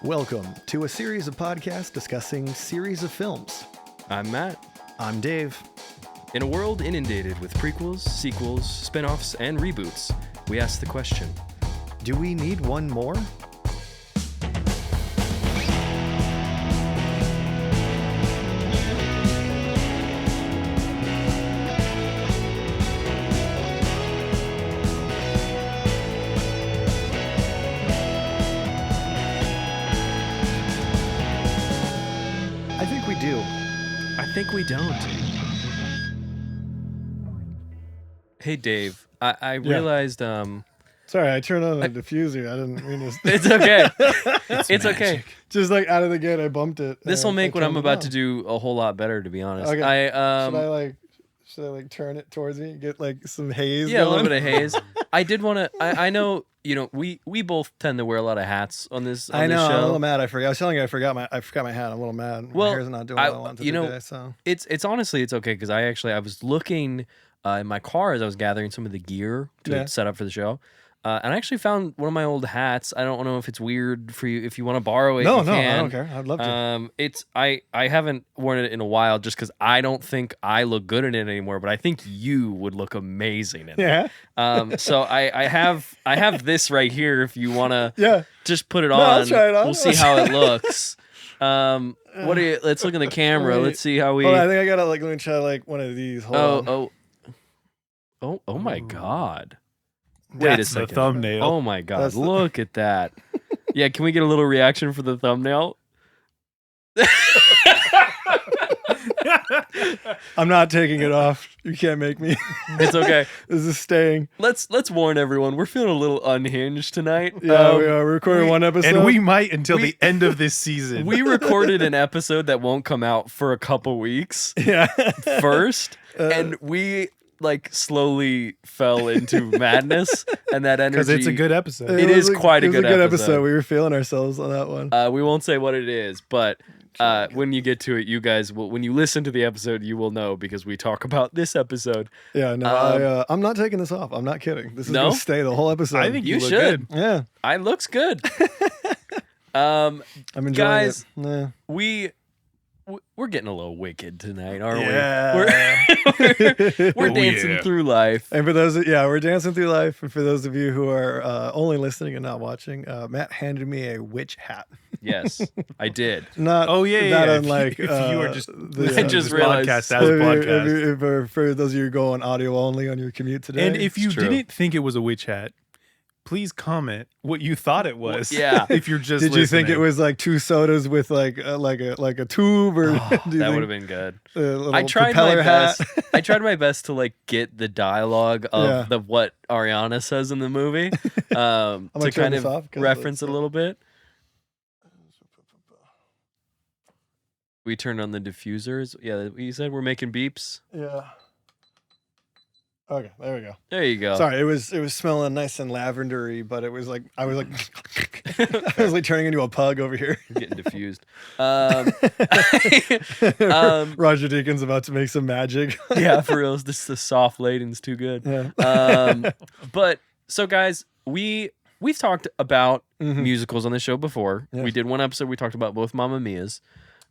Welcome to a series of podcasts discussing series of films. I'm Matt. I'm Dave. In a world inundated with prequels, sequels, spin-offs, and reboots, we ask the question, do we need one more? I think we do. I think we don't. Hey, Dave, I realized... Sorry, I turned on a diffuser. I didn't mean to... It's okay. It's okay. Just like out of the gate, I bumped it. This will make what I'm about to do a whole lot better, to be honest. Okay. Should I like turn it towards me and get like some haze Yeah, going? a little bit of haze. I did want to... I know, we both tend to wear a lot of hats on this show. I know, I'm a little mad. I was telling you I forgot my hat. I'm a little mad. Well, my hair's not doing what I want to today, so... It's honestly, it's okay, because I was looking in my car as I was gathering some of the gear to set up for the show. And I actually found one of my old hats. I don't know if it's weird for you. If you want to borrow it, no, you can. I don't care. I'd love to. I haven't worn it in a while just because I don't think I look good in it anymore. But I think you would look amazing in it. Yeah. So I have this right here. If you want to, just put it on. I'll try it on. We'll see how it looks. What are you? Let's look in the camera. Let's see how we. Hold on, I think I gotta let me try like one of these. Hold on. Oh my God. Wait a second. The thumbnail. Oh my God. Look at that. Yeah, can we get a little reaction for the thumbnail? I'm not taking it off. You can't make me. It's okay. This is staying. Let's warn everyone. We're feeling a little unhinged tonight. Yeah, we are. We're recording one episode. And we might until the end of this season. We recorded an episode that won't come out for a couple weeks. Yeah. First. And we slowly fell into madness, and that energy. Because it's a good episode. It is quite a good episode. We were feeling ourselves on that one. We won't say what it is, but when you get to it, you guys will. When you listen to the episode, you will know because we talk about this episode. Yeah, no, I'm not taking this off. I'm not kidding. This is going to stay the whole episode. I think you look should. Good. Yeah, it looks good. I'm enjoying guys, it. Yeah. We're getting a little wicked tonight, aren't we? Yeah. We're dancing through life. And for those, we're dancing through life. And for those of you who are only listening and not watching, Matt handed me a witch hat. Yes, I did. Not unlike if you were just I just realized podcast as a podcast. For those of you who go on audio only on your commute today. And if you didn't think it was a witch hat, please comment what you thought it was. Yeah. If you're just Did you think it was like two sodas with like a tube or that would have been good. I tried my best. I tried my best to get the dialogue of what Ariana says in the movie to kind of reference it a little bit. We turned on the diffusers. Yeah, you said we're making beeps. Yeah. Okay, there we go. There you go. Sorry, it was smelling nice and lavendery, but it was like I was like turning into a pug over here. Getting diffused. Roger Deakins about to make some magic. Yeah, for real. This the soft laden's too good. Yeah. But so guys, we've talked about musicals on the show before. Yes. We did one episode. We talked about both Mamma Mia's.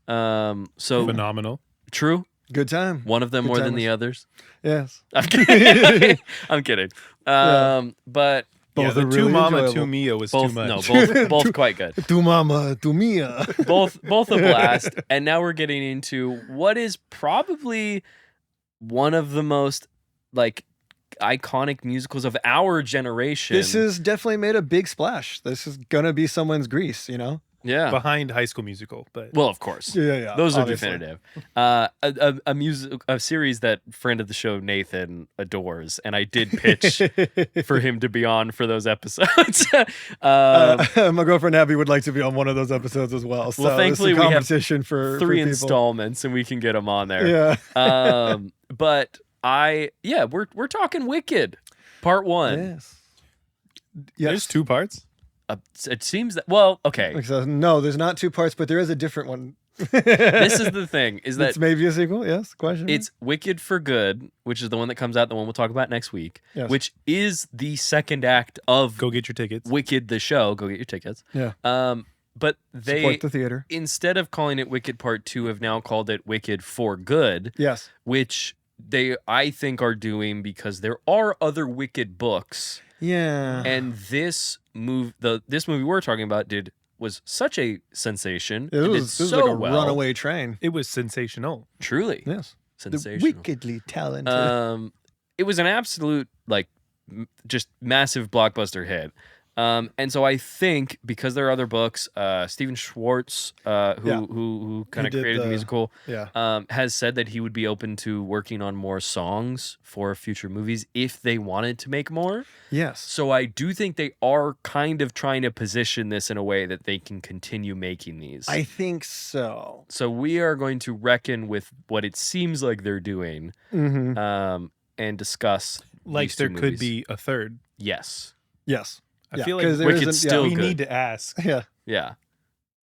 So phenomenal. True. Good time. One of them more than the others. Yes. I'm kidding. I'm kidding. But both are two really Mama, enjoyable. two Mia was both, too much. No, both quite good. Tu mama, tu mia. Both a blast. And now we're getting into what is probably one of the most iconic musicals of our generation. This has definitely made a big splash. This is gonna be someone's Grease, you know? Yeah. Behind High School Musical, but well, of course. Yeah. Those obviously. are definitive. A series that friend of the show Nathan adores, and I did pitch for him to be on for those episodes. My girlfriend Abby would like to be on one of those episodes as well. So thankfully it's a we have competition for 3 people. installments, and we can get him on there. Yeah. But we're talking Wicked, Part 1. Yes. there's 2 parts. It seems that okay. So, no, there's not 2 parts, but there is a different one. This is the thing: is that it's maybe a sequel? Yes. Question. It's Wicked for Good, which is the one that comes out, the one we'll talk about next week. Yes. Which is the second act of Go get your tickets. Wicked the show. Go get your tickets. Yeah. but they Support the theater. instead of calling it Wicked Part 2 have now called it Wicked for Good, Yes. which they I think are doing because there are other Wicked books. Yeah. And this movie we're talking about was such a sensation. It was so like a well. runaway train. It was sensational. Truly. Yes. Sensational. The wickedly talented. It was an absolute just massive blockbuster hit. And so I think because there are other books, Steven Schwartz, who kind of created the musical, has said that he would be open to working on more songs for future movies if they wanted to make more. Yes. So I do think they are kind of trying to position this in a way that they can continue making these. I think so. So we are going to reckon with what it seems like they're doing, and discuss Like these there two could movies. be a third. Yes. I feel like 'cause there Wicked's isn't- still we good. need to ask Yeah. Yeah.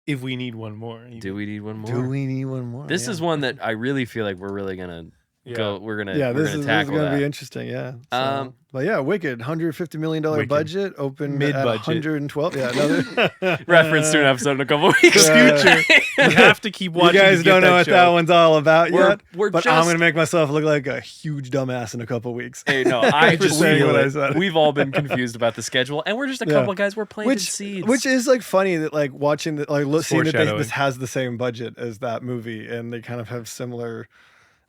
if we need one more. Do we need one more? Do we need one more? This is one that I really feel like we're really gonna go. We're gonna this is tackle going to that. be interesting. Yeah. So, but yeah, Wicked, $150 million budget, opened at Mid-budget. 112. Yeah. Another Reference to an episode in a couple weeks. Future. You have to keep You watching. guys to get don't know that what show. that one's all about yet. We're but just, I'm going to make myself look like a huge dumbass in a couple weeks. Hey, no, I For just saying feel what I it. said. We've all been confused about the schedule, and we're just a couple of guys. We're planting seeds. Which is like funny that like watching that, like seeing that foreshadowing. this has the same budget as that movie, and they kind of have similar.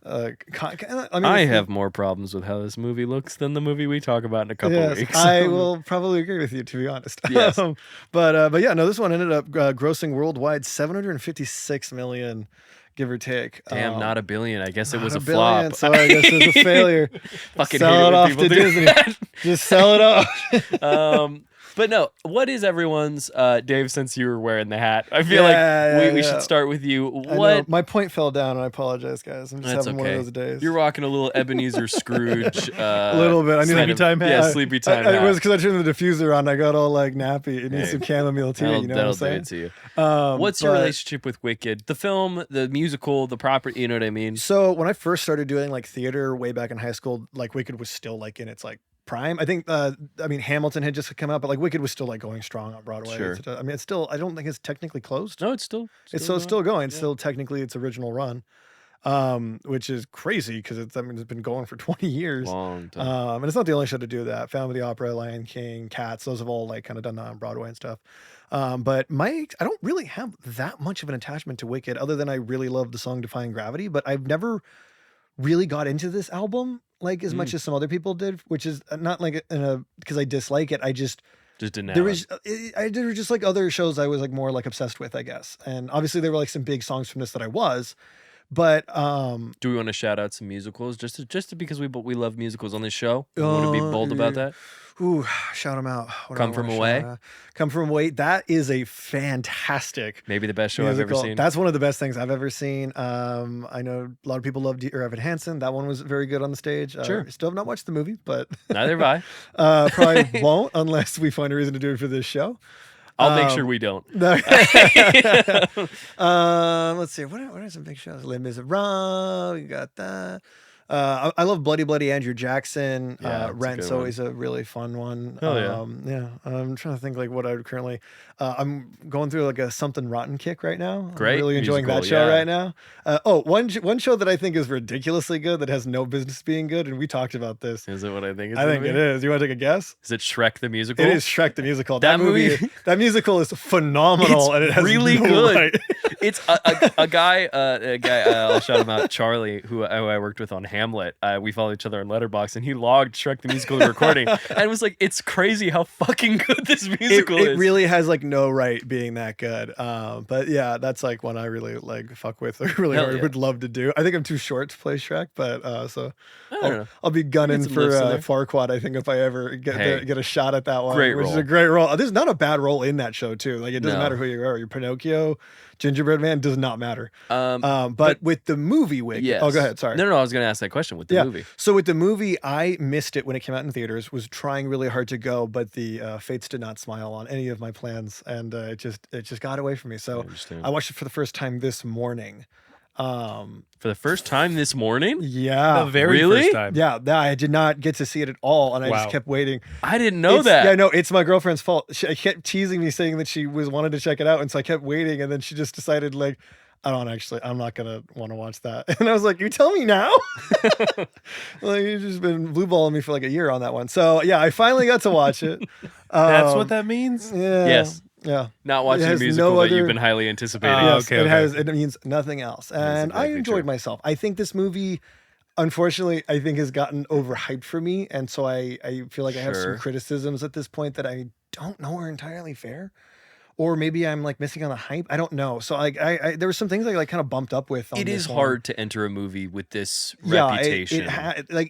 I have more problems with how this movie looks than the movie we talk about in a couple of weeks. I will probably agree with you, to be honest. Yes. But yeah, no, this one ended up grossing worldwide 756 million, give or take. Damn, not a billion. I guess it was a billion, flop. So I guess it was a failure. Fucking Sell hate it when off people to do Disney. that. Just sell it off. But no, what is everyone's, Dave, since you were wearing the hat? I feel we should start with you. What? My point fell down, and I apologize, guys. I'm just That's having okay. one of those days. You're rocking a little Ebenezer Scrooge. A little bit. I need Sleepy time hat. Yeah, sleepy time hat. It was because I turned the diffuser on. I got all like nappy. It needs some chamomile tea. You know what I'm that'll do saying? it to you. What's your relationship with Wicked? The film, the musical, the property, you know what I mean? So when I first started doing like theater way back in high school, like Wicked was still like in its like prime. I think Hamilton had just come out, but like Wicked was still like going strong on Broadway. Sure. I mean, it's still, I don't think it's technically closed. No, it's still It's still going. Still technically its original run. Which is crazy because it's been going for 20 years. Long time. And it's not the only show to do that. Phantom of the Opera, Lion King, Cats, those have all like kind of done that on Broadway and stuff. But I don't really have that much of an attachment to Wicked other than I really love the song Defying Gravity, but I've never really got into this album like as much as some other people did, which is not like because I dislike it. I just didn't there have was there were just like other shows I was like more like obsessed with, I guess. And obviously there were like some big songs from this that I was. But do we want to shout out some musicals just because we love musicals on this show? We want to be bold about that. Ooh, shout them out. What do Come I From wanna Away? shout out? Come From Away. That is a fantastic Maybe the best show I've musical. ever seen. That's one of the best things I've ever seen. I know a lot of people love Dear Evan Hansen. That one was very good on the stage. Sure. Still have not watched the movie, but Neither have I. probably won't unless we find a reason to do it for this show. I'll make sure we don't. No. Let's see. What are some big shows? Les Miserables. You got that. I love Bloody Bloody Andrew Jackson. Yeah, that's a Rent's good one. always a really fun one. Oh, yeah. Yeah. I'm trying to think like what I would currently. I'm going through like a Something Rotten kick right now. Great I'm really enjoying that musical, show yeah. right now. One show that I think is ridiculously good that has no business being good, and we talked about this. Is it what I think it's I think gonna it be? is. You want to take a guess? Is it Shrek the musical? It is Shrek the musical. That movie- that musical is phenomenal, It's and it has really no good. right. It's a guy. I'll shout him out. Charlie, who I worked with on Hamlet. We follow each other on Letterboxd, and he logged Shrek the musical recording, and was like, "It's crazy how fucking good this musical is." It really has like no right being that good. But yeah, that's like one I really like fuck with. Or really Hell hard, yeah. would love to do. I think I'm too short to play Shrek, but so I don't know. I'll be gunning some for lifts in there. Farquaad. I think if I ever Hey. get a shot at that one, Great which is role. a great role. There's not a bad role in that show too. Like it doesn't No. matter who you are. You're Pinocchio, Gingerbread Man does not matter. But But with the movie Wicked, yes. oh, go ahead. Sorry. No, I was going to ask that question with the movie. So with the movie, I missed it when it came out in theaters. Was trying really hard to go, but the fates did not smile on any of my plans, and it just got away from me. So understand. I watched it for the first time this morning, For the first time this morning? Yeah. The very Really? first time. Yeah, I did not get to see it at all, and I just kept waiting. I didn't know that. Yeah, no, it's my girlfriend's fault. She kept teasing me, saying that she wanted to check it out, and so I kept waiting, and then she just decided, like, I'm not gonna want to watch that. And I was like, you tell me now? Like, you've just been blue balling me for like a year on that one. So yeah, I finally got to watch it. That's what that means? Yeah. Yes. Yeah. Not watching a has musical no that you've other- been highly anticipating. Yes, okay. it means nothing else. And I exactly enjoyed true. myself. I think this movie, unfortunately, I think has gotten overhyped for me. And so I feel like I have some Sure. criticisms at this point that I don't know are entirely fair. Or maybe I'm like missing on the hype. I don't know. So like there were some things I like kind of bumped up with on It this is one. hard to enter a movie with this Yeah, reputation.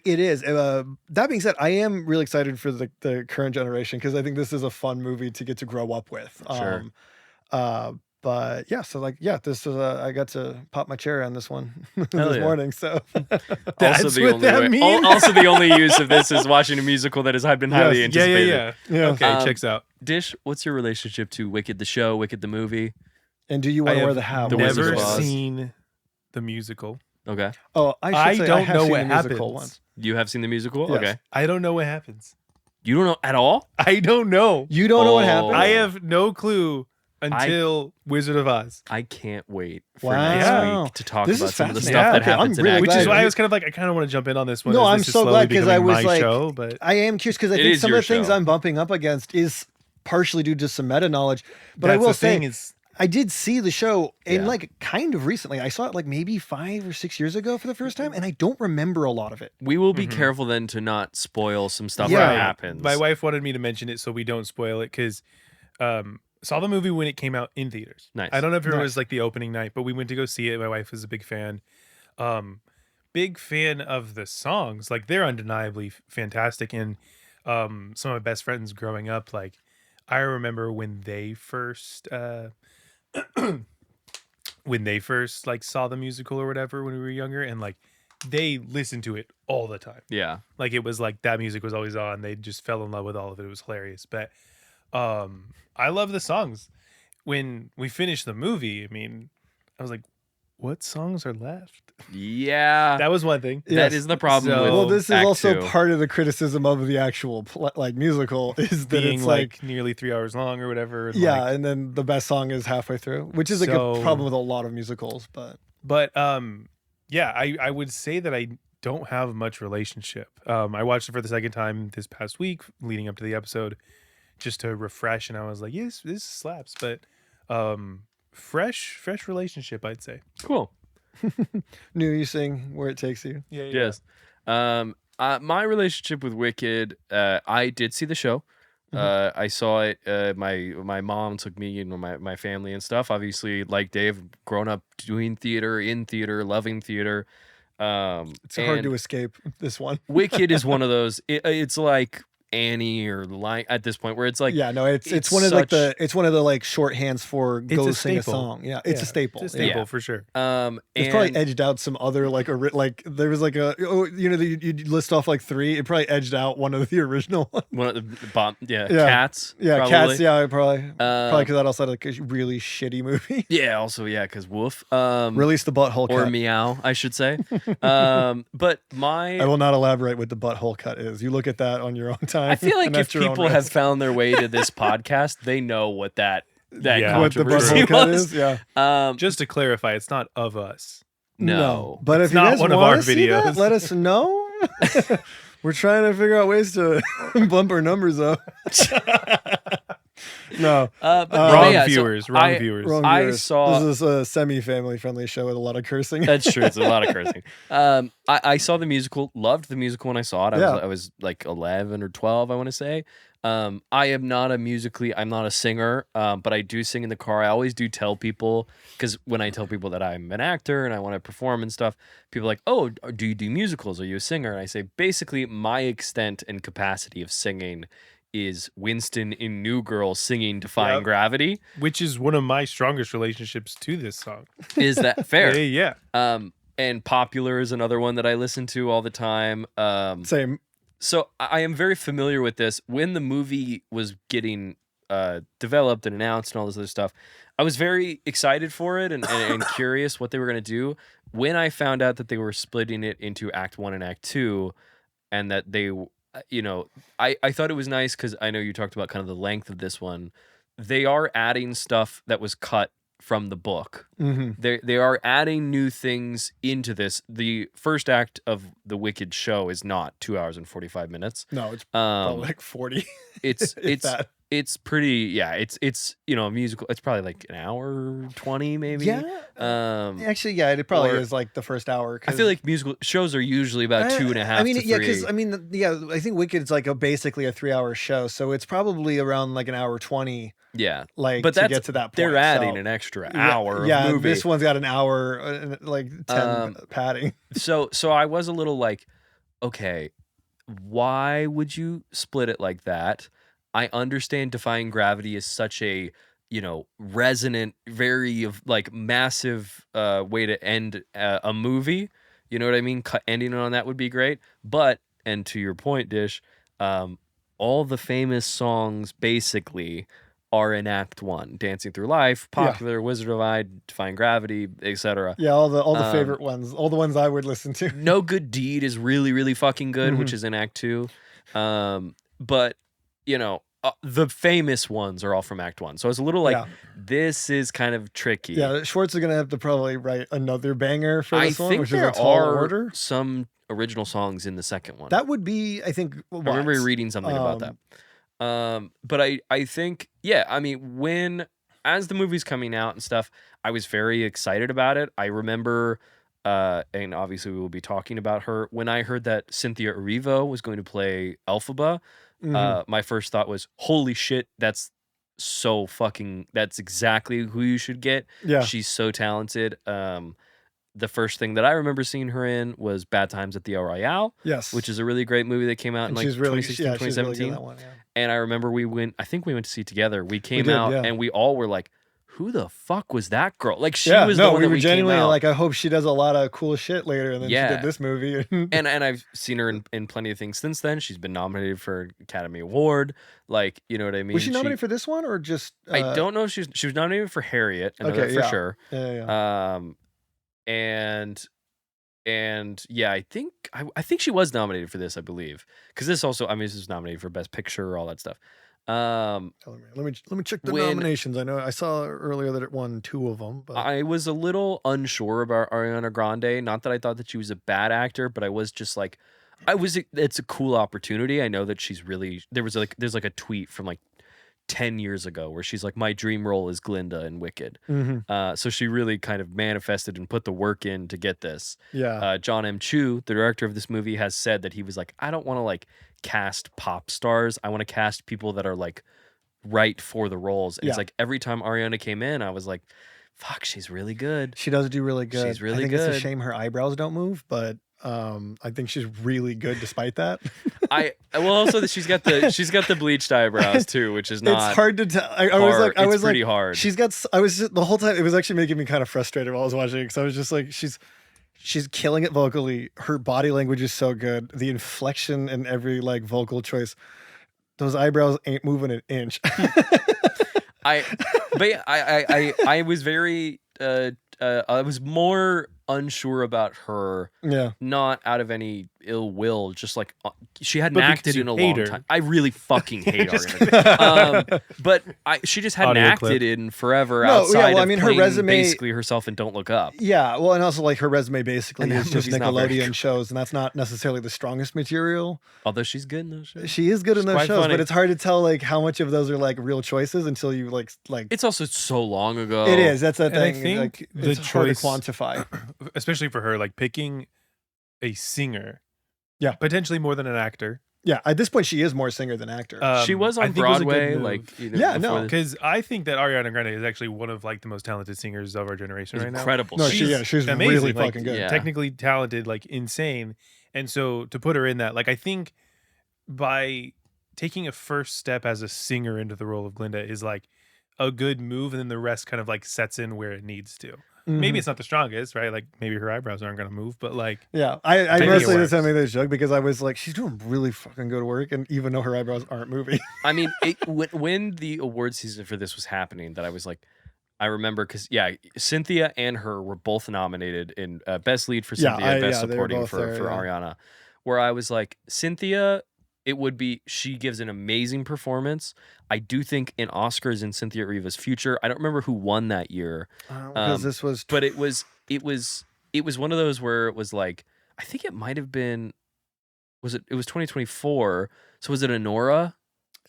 it is. That being said, I am really excited for the current generation because I think this is a fun movie to get to grow up with. Sure. But yeah, so like this is I got to pop my cherry on this one Hell this yeah. morning. So That's what that means? Also, the only use of this is watching a musical that has been highly Yes. anticipated. yeah. Okay, checks out. Dish, what's your relationship to Wicked the show, Wicked the movie? And do you I want to wear have the hat? The when Wizard Never of it's- Oz. seen the musical. Okay. Oh, I I should say don't have know seen what the musical happens. once. You have seen the musical? Yes. Okay. I don't know what happens. You don't know at all? I don't know. You don't know what Oh. happened? I have no clue until Wizard of Oz. I can't wait for Wow. next week to talk This about is some of the fascinating. stuff that Okay, I'm happens in really Act Which glad is Two. why I was kind of like, I kind of want to jump in on this one. No, as I'm this is so slowly glad 'cause I becoming was my like- show, but I am curious because I It think is some your of the things show. I'm bumping up against is partially due to some meta knowledge. But I that's will the thing say, is, I did see the show in Yeah. like kind of recently. I saw it like maybe 5 or 6 years ago for the first time, and I don't remember a lot of it. We will be Mhm. careful then to not spoil some stuff Yeah. that happens. my wife wanted me to mention it so we don't spoil it because saw the movie when it came out in theaters. Nice. I don't know if it Nice. was like the opening night, but we went to go see it. My wife was a big fan. Big fan of the songs. Like they're undeniably fantastic. And some of my best friends growing up, like I remember when they first like saw the musical or whatever when we were younger, and like they listened to it all the time. Yeah. Like it was like that music was always on. They just fell in love with all of it. It was hilarious. But I love the songs. When we finished the movie, I mean, I was like, what songs are left? Yeah. That was one thing. That Yes. is the problem So- with Well, this is Act also Two. part of the criticism of the actual like musical is that Being it's like nearly 3 hours long or whatever. And yeah, like- and then the best song is halfway through, which is a So- good problem with a lot of musicals. But yeah, I would say that I don't have much relationship. I watched it for the second time this past week leading up to the episode just to refresh, and I was like, yes, this slaps. But fresh relationship, I'd say. Cool. New, you sing Where It Takes You. Yeah. Yes. My relationship with Wicked, I did see the show. I saw it. My mom took me, my family and stuff. Obviously, like Dave, grown up doing theater, in theater, loving theater. It's hard to escape this one. Wicked is one of those. It's like Annie or like at this point where it's like Yeah, no, it's it's one of like such- it's one of the like shorthands for It's go a sing a staple. song. Yeah, it's a staple. It's a Yeah. staple for sure. It's probably edged out some other like like there was like you list off like 3. It probably edged out one of the original ones. one of the Yeah. Cats. Yeah, probably. Cats. Yeah, probably Um, because that also had like a really shitty movie. Yeah. Also, yeah, because Woof. Release the butthole Or cut. Meow, I should say. But I will not elaborate what the butthole cut is. You look at that on your own time. I feel like and if at your own people have risk. found their way to this podcast, they know what that Yeah. what the controversy butthole cut was. is, yeah. Just to clarify, it's not of us. No. But if It's you not guys one of want our to see that, videos. let us know. We're trying to figure out ways to bump our numbers up. No, But Wrong yeah, so viewers. I- wrong I viewers. saw- This is a semi-family friendly show with a lot of cursing. That's true. It's a lot of cursing. I saw the musical, loved the musical when I saw it. I was like 11 or 12, I want to say. I am not I'm not a singer, but I do sing in the car. I always do tell people, because when I tell people that I'm an actor and I want to perform and stuff, people are like, oh, do you do musicals? Are you a singer? And I say, basically, my extent and capacity of singing is Winston in New Girl singing Defying Yep. Gravity. Which is one of my strongest relationships to this song. Is that fair? Yeah. And Popular is another one that I listen to all the time. Same. So I am very familiar with this. When the movie was getting developed and announced and all this other stuff, I was very excited for it and curious what they were going to do. When I found out that they were splitting it into Act 1 and Act 2, and that they, I thought it was nice because I know you talked about kind of the length of this one. They are adding stuff that was cut from the book. They are adding new things into this. The first act of the Wicked show is not 2 hours and 45 minutes. No, it's probably like 40. It's pretty, it's a musical. It's probably like an hour 20 maybe. Actually, yeah, it probably is like the first hour. I feel like musical shows are usually about 2.5 to 3. Because I think Wicked's like basically a 3-hour show, so it's probably around like an hour 20. Yeah, but to get to that point, they're adding an extra hour. Yeah, of movie. This one's got an hour, like 10 padding. So I was a little like, okay, why would you split it like that? I understand Defying Gravity is such a, resonant, very like massive way to end a movie. You know what I mean? Ending on that would be great. But, and to your point, Dish, all the famous songs basically are in Act 1. Dancing Through Life, Popular, Wizard of Oz, Defying Gravity, etc. Yeah, all the favorite ones. All the ones I would listen to. No Good Deed is really, really fucking good, which is in Act 2. But, the famous ones are all from Act 1. So I was a little like, this is kind of tricky. Yeah, Schwartz is going to have to probably write another banger for this one, which is there a tall are order. Some original songs in the second one. That would be, I think, I remember reading something about that. But I think, as the movie's coming out and stuff, I was very excited about it. I remember, and obviously we will be talking about her, when I heard that Cynthia Erivo was going to play Elphaba, my first thought was, holy shit, that's exactly who you should get. Yeah. She's so talented. The first thing that I remember seeing her in was Bad Times at the El Royale. Yes. Which is a really great movie that came out in like 2016, 2017. Really that one, And I remember I think we went to see it together. We came out and we all were like, who the fuck was that girl? Like she was the one that we genuinely came out. like, I hope she does a lot of cool shit later. And then she did this movie. and I've seen her in plenty of things since then. She's been nominated for Academy Award. Like, you know what I mean? Was she nominated for this one or just? I don't know if she was nominated for Harriet. I know that for sure. Yeah. And yeah, I think she was nominated for this, I believe. Because this also, this was nominated for Best Picture, all that stuff. Let me check the nominations. I know I saw earlier that it won 2 of them. But I was a little unsure about Ariana Grande. Not that I thought that she was a bad actor, but I was just like, it's a cool opportunity. I know that she's really, there's like a tweet from like 10 years ago where she's like, my dream role is Glinda in Wicked. So she really kind of manifested and put the work in to get this. Jon M, the director of this movie, has said that he was like, I don't want to like cast pop stars. I want to cast people that are like right for the roles. And it's like every time Ariana came in, I was like, fuck, she's really good. She does do really good. She's really I think good. It's a shame her eyebrows don't move, but I think she's really good despite that. Also she's got the bleached eyebrows too, which is not. It's hard to tell. I was pretty like, hard. The whole time it was actually making me kind of frustrated while I was watching it because I was just like, she's killing it vocally. Her body language is so good. The inflection and every like vocal choice. Those eyebrows ain't moving an inch. I was very I was more unsure about her. Not out of any ill will, just like she hadn't acted in a long time. I really fucking hate Ariana. But she just hadn't acted in forever outside of her resume basically herself in Don't Look Up. Yeah, well, and also like her resume basically is just Nickelodeon shows, and that's not necessarily the strongest material. Although she's good in those shows. She is good in those shows, but it's hard to tell like how much of those are like real choices until you like. It's also so long ago. It is. That's the thing. I think like, it's hard to quantify, especially for her, like picking a singer. Yeah, potentially more than an actor. Yeah, at this point, she is more singer than actor. She was on Broadway, because I think that Ariana Grande is actually one of like the most talented singers of our generation right now. Incredible. No, she's amazing, really like, fucking good. Technically talented, like insane. And so to put her in that, like I think by taking a first step as a singer into the role of Glinda is like a good move, and then the rest kind of like sets in where it needs to. maybe it's not the strongest, right? Like maybe her eyebrows aren't going to move, but like, Yeah, I think it mostly works. just made this joke because I was like, she's doing really fucking good work, and even though her eyebrows aren't moving. I mean, when the award season for this was happening, that I was like, I remember because Cynthia and her were both nominated in Best Lead for Cynthia, and Best they were Supporting both for there, yeah. Ariana. Where I was like, Cynthia, she gives an amazing performance. I do think in Oscars in Cynthia Eriva's future. I don't remember who won that year, Because this was, but it was one of those where it was like, I think it might have been, it was 2024. So was it Honora?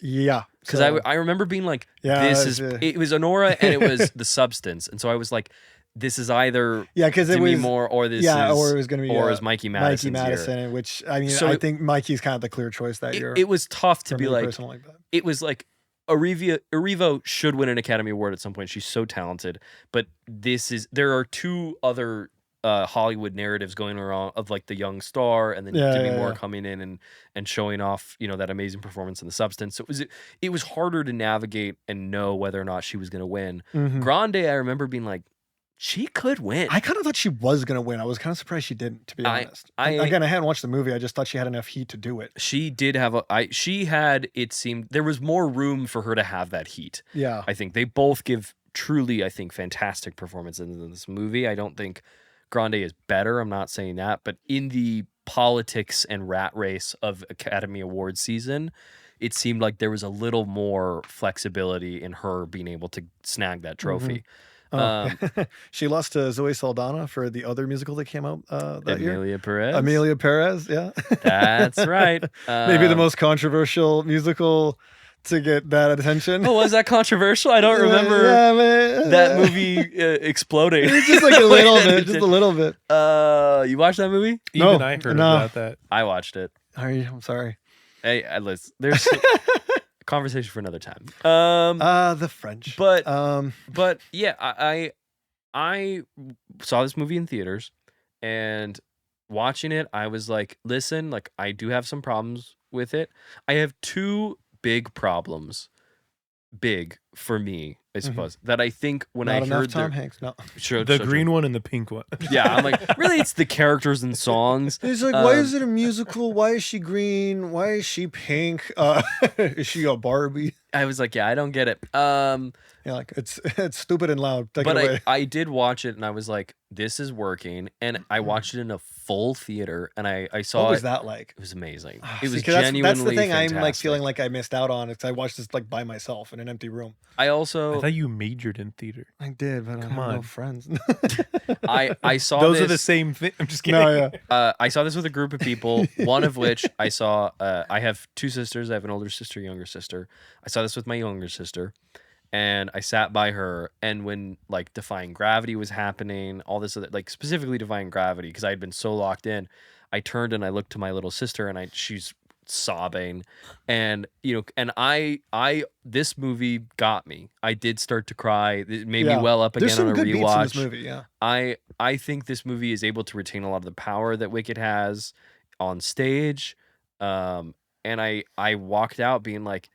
yeah, Because so, I remember being like, yeah, it was Honora and it was The Substance, and so I was like, this is either because it Demi was Moore or this or it was going to be or is Mikey Madison's year. which I mean, So I think Mikey's kind of the clear choice that year. It was tough to for be me like, personally, but. it was like Erivo should win an Academy Award at some point. She's so talented, but there are two other Hollywood narratives going around of like the young star and then Demi Moore coming in and showing off, that amazing performance in The Substance. So it was harder to navigate and know whether or not she was going to win. Grande, I remember being like, she could win. I kind of thought she was going to win. I was kind of surprised she didn't, to be honest. Again, I hadn't watched the movie. I just thought she had enough heat to do it. She did have it seemed there was more room for her to have that heat. Yeah. I think they both give truly, I think, fantastic performances in this movie. I don't think Grande is better. I'm not saying that, but in the politics and rat race of Academy Awards season, it seemed like there was a little more flexibility in her being able to snag that trophy. She lost to Zoe Saldana for the other musical that came out that year. Amelia Perez, yeah. That's right. Maybe the most controversial musical to get that attention. Oh, was that controversial? I don't remember that movie exploding. Just like a little bit, just a little bit. You watched that movie? Even I heard about that. I watched it. I'm sorry. Hey, listen, there's conversation for another time. The French. But yeah, I saw this movie in theaters, and watching it, I was like, listen, like I do have some problems with it. I have two big problems. Big for me, I suppose, that I think when Not I enough heard Tom Hanks, no. The green one and the pink one. Yeah, I'm like, really, it's the characters and songs. He's like, why is it a musical? Why is she green? Why is she pink? Is she a Barbie? I was like, yeah, I don't get it. Yeah, like it's stupid and loud. Take it But away. I did watch it, and I was like, this is working. And I watched it in a full theater, and I saw What was it. that like? It was amazing. Ah, It was see, 'cause genuinely that's the thing fantastic. I'm like feeling like I missed out on because I watched this like by myself in an empty room. I I also thought you majored in theater. I did, but I have no on. friends. I saw Those this, are the same thing. I'm just kidding. No, yeah. I saw this with a group of people, one of which I saw. I have two sisters. I have an older sister, younger sister. I saw this with my younger sister, and I sat by her. And when like Defying Gravity was happening, all this other, like specifically Defying Gravity, because I had been so locked in, I turned and I looked to my little sister, and she's sobbing, and and I this movie got me. I did start to cry. It made me well up There's again some on a good beats in rewatch. this movie, yeah. I think this movie is able to retain a lot of the power that Wicked has on stage. And I walked out being like,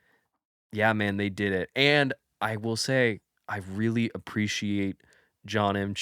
yeah, man, they did it. And I will say, I really appreciate Jon M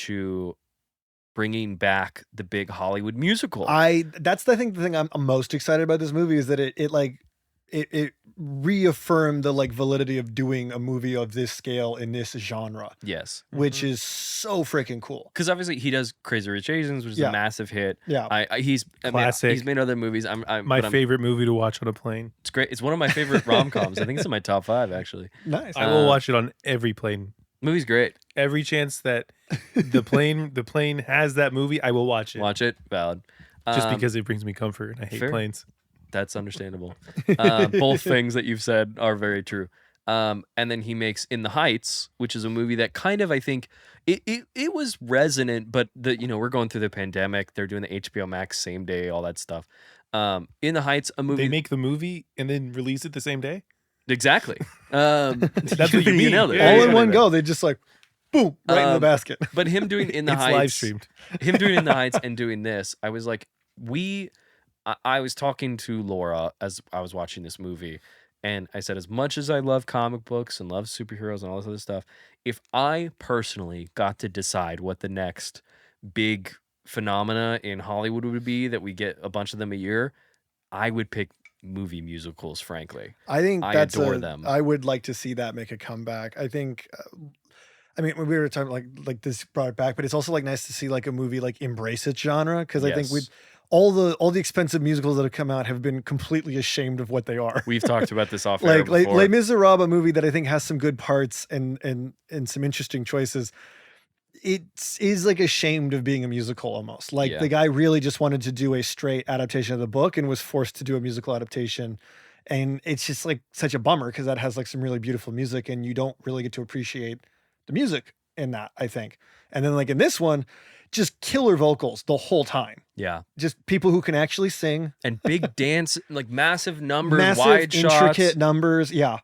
bringing back the big Hollywood musical. That's the thing I'm most excited about this movie is that it reaffirmed the like validity of doing a movie of this scale in this genre. Yes. Which is so freaking cool. Because obviously he does Crazy Rich Asians, which is a massive hit. Yeah. He's Classic. He's made other movies. My favorite movie to watch on a plane. It's great. It's one of my favorite rom-coms. I think it's in my top 5 actually. Nice. I will watch it on every plane. Movie's great. Every chance that the plane has that movie, I will watch it. Watch it. Valid. Just because it brings me comfort and I hate planes. That's understandable. Both things that you've said are very true. And then he makes In the Heights, which is a movie that kind of, I think, it was resonant, but we're going through the pandemic. They're doing the HBO Max same day, all that stuff. In the Heights, a movie. They make the movie and then release it the same day? Exactly. That's what you mean. Nailed it. All in one go. They just like, boom, right in the basket. But him doing In the It's Heights. live streamed. Him doing In the Heights and doing this, I was like, I was talking to Laura as I was watching this movie, And I said, as much as I love comic books and love superheroes and all this other stuff, if I personally got to decide what the next big phenomena in Hollywood would be, that we get a bunch of them a year, I would pick movie musicals, frankly. I think I adore them. I would like to see that make a comeback. I think, I mean, when we were talking like this brought it back, but it's also like nice to see like a movie like embrace its genre, because I think Yes. all the expensive musicals that have come out have been completely ashamed of what they are. We've talked about this off air like before. Les Miserables, a movie that I think has some good parts and some interesting choices. It is like ashamed of being a musical almost. Like the guy really just wanted to do a straight adaptation of the book and was forced to do a musical adaptation. And it's just like such a bummer, because that has like some really beautiful music and you don't really get to appreciate the music in that, I think. And then like in this one, just killer vocals the whole time. Yeah. Just people who can actually sing. And big dance, like massive numbers, wide shots. Intricate numbers. Yeah.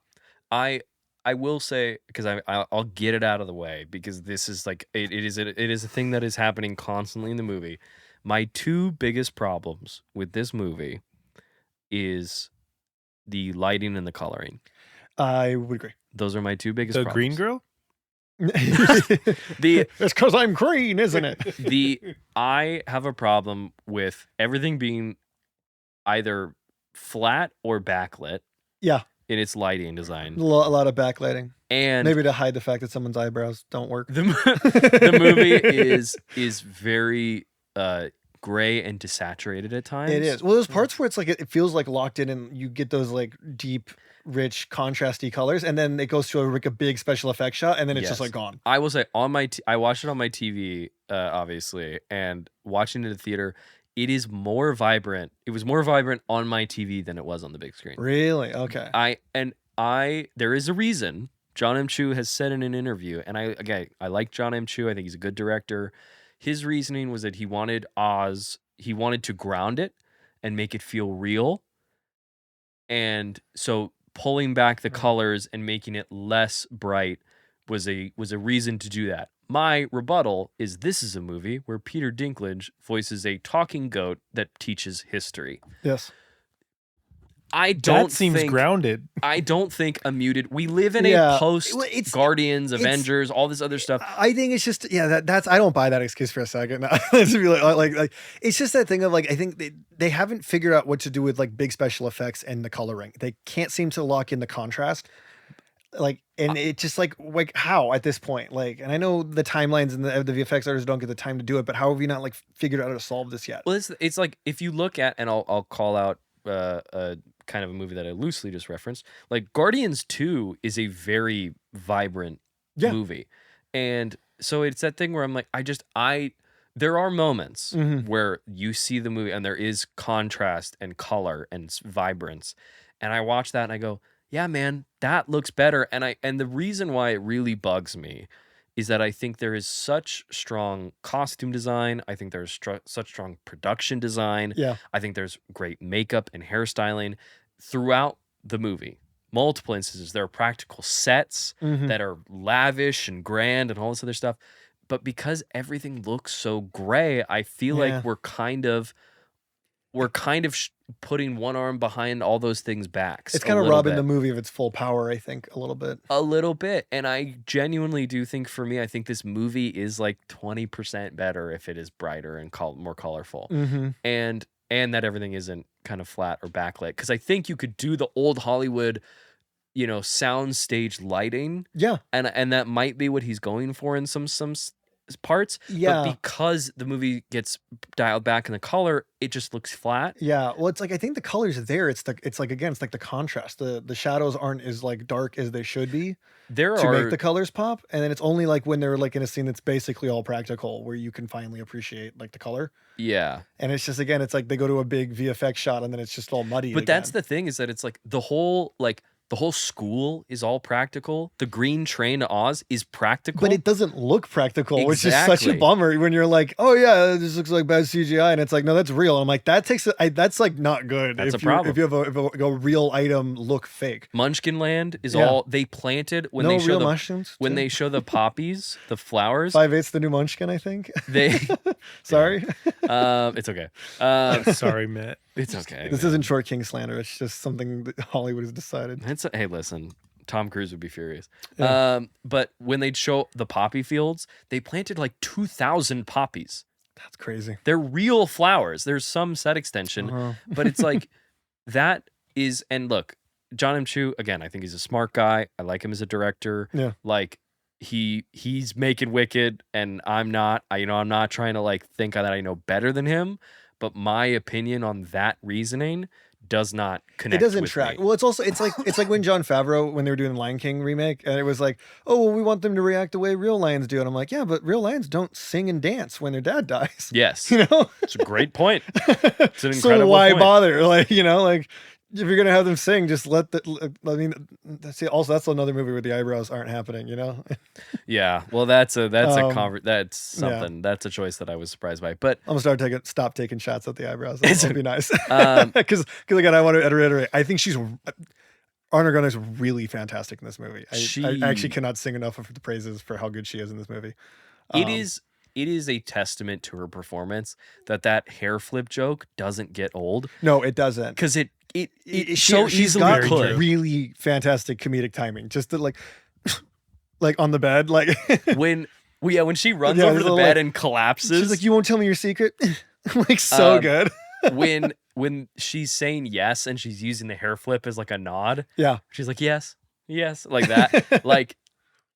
I will say, because I'll get it out of the way, because this is like it is a thing that is happening constantly in the movie. My two biggest problems with this movie is the lighting and the coloring. I would agree. Those are my two biggest The problems. green girl? It's because I'm green, isn't it? I have a problem with everything being either flat or backlit. Yeah. In its lighting design. A lot of backlighting. And maybe to hide the fact that someone's eyebrows don't work. The movie is very gray and desaturated at times. It is. Well, there's parts where it's like it feels like locked in, and you get those like deep, rich, contrasty colors, and then it goes to a big special effects shot, and then it's just like gone. I will say I watched it on my TV, obviously, and watching it in the theater. It is more vibrant. It was more vibrant on my TV than it was on the big screen. Really? Okay. There is a reason. Jon M has said in an interview, and I like Jon M I think he's a good director. His reasoning was that he wanted to ground it and make it feel real. And so pulling back the colors and making it less bright was a reason to do that. My rebuttal is this is a movie where Peter Dinklage voices a talking goat that teaches history. Yes. That seems grounded. I don't think a muted. We live in a post Guardians, Avengers, all this other stuff. I think it's just that's I don't buy that excuse for a second. It's really like it's just that thing of like I think they haven't figured out what to do with like big special effects and the coloring. They can't seem to lock in the contrast. Like, and it just like how at this point, like, and I know the timelines and the VFX artists don't get the time to do it, but how have you not like figured out how to solve this yet? Well, it's like if you look at, and I'll call out a kind of a movie that I loosely just referenced, like Guardians 2 is a very vibrant movie, and so it's that thing where I'm like, there are moments where you see the movie and there is contrast and color and vibrance, and I watch that and I go, yeah, man, that looks better. And the reason why it really bugs me is that I think there is such strong costume design. I think there's such strong production design. Yeah. I think there's great makeup and hairstyling throughout the movie. Multiple instances. There are practical sets that are lavish and grand and all this other stuff. But because everything looks so gray, I feel like we're kind of putting one arm behind all those things back. It's kind of robbing the movie of its full power, I think, a little bit. A little bit. And I genuinely do think, for me, I think this movie is like 20% better if it is brighter and more colorful. And that everything isn't kind of flat or backlit. Because I think you could do the old Hollywood, sound stage lighting. Yeah. And that might be what he's going for in some parts, but because the movie gets dialed back in the color, it just looks flat. Well, it's like I think the colors are there. It's like the contrast. The shadows aren't as like dark as they should be to make the colors pop, and then it's only like when they're like in a scene that's basically all practical where you can finally appreciate like the color. Yeah, and it's just it's like they go to a big VFX shot and then it's just all muddy. But that's the thing, is that it's like the whole school is all practical. The green train to Oz is practical. But it doesn't look practical, which is such a bummer when you're like, oh yeah, this looks like bad CGI. And it's like, no, that's real. And I'm like, that's like not good. That's a problem. If you have a real item look fake. Munchkin Land is all they planted when they show mushrooms when they show the poppies, the flowers. 5/8 the new Munchkin, I think. They sorry. It's okay. Sorry, Matt. It's okay. This isn't Short King slander. It's just something that Hollywood has decided. Hey, listen, Tom Cruise would be furious. Yeah. But when they'd show the poppy fields, they planted like 2,000 poppies. That's crazy. They're real flowers. There's some set extension, but it's like that is. And look, Jon M. Chu, again, I think he's a smart guy. I like him as a director. Yeah. Like he's making Wicked, and I'm not. I'm not trying to like think that I know better than him, but my opinion on that reasoning does not connect. It doesn't with track. me. Well, it's like when Jon Favreau, when they were doing the Lion King remake, and it was like, oh, well, we want them to react the way real lions do, and I'm like, yeah, but real lions don't sing and dance when their dad dies. Yes, it's a great point. It's an incredible so why point. bother? Like, like if you're gonna have them sing, just let the. I mean, also that's another movie where the eyebrows aren't happening. Yeah, well, that's something. That's a choice that I was surprised by. But I'm gonna stop taking shots at the eyebrows. That'll be nice. Because again, I want to reiterate. I think Ariana Grande is really fantastic in this movie. I actually cannot sing enough of the praises for how good she is in this movie. It is a testament to her performance that hair flip joke doesn't get old. No, it doesn't. Because it she's got really fantastic comedic timing. Just to like on the bed, like when she runs over the bed and collapses. She's like, "You won't tell me your secret." Like so good. when she's saying yes and she's using the hair flip as like a nod. Yeah, she's like yes, like that. Like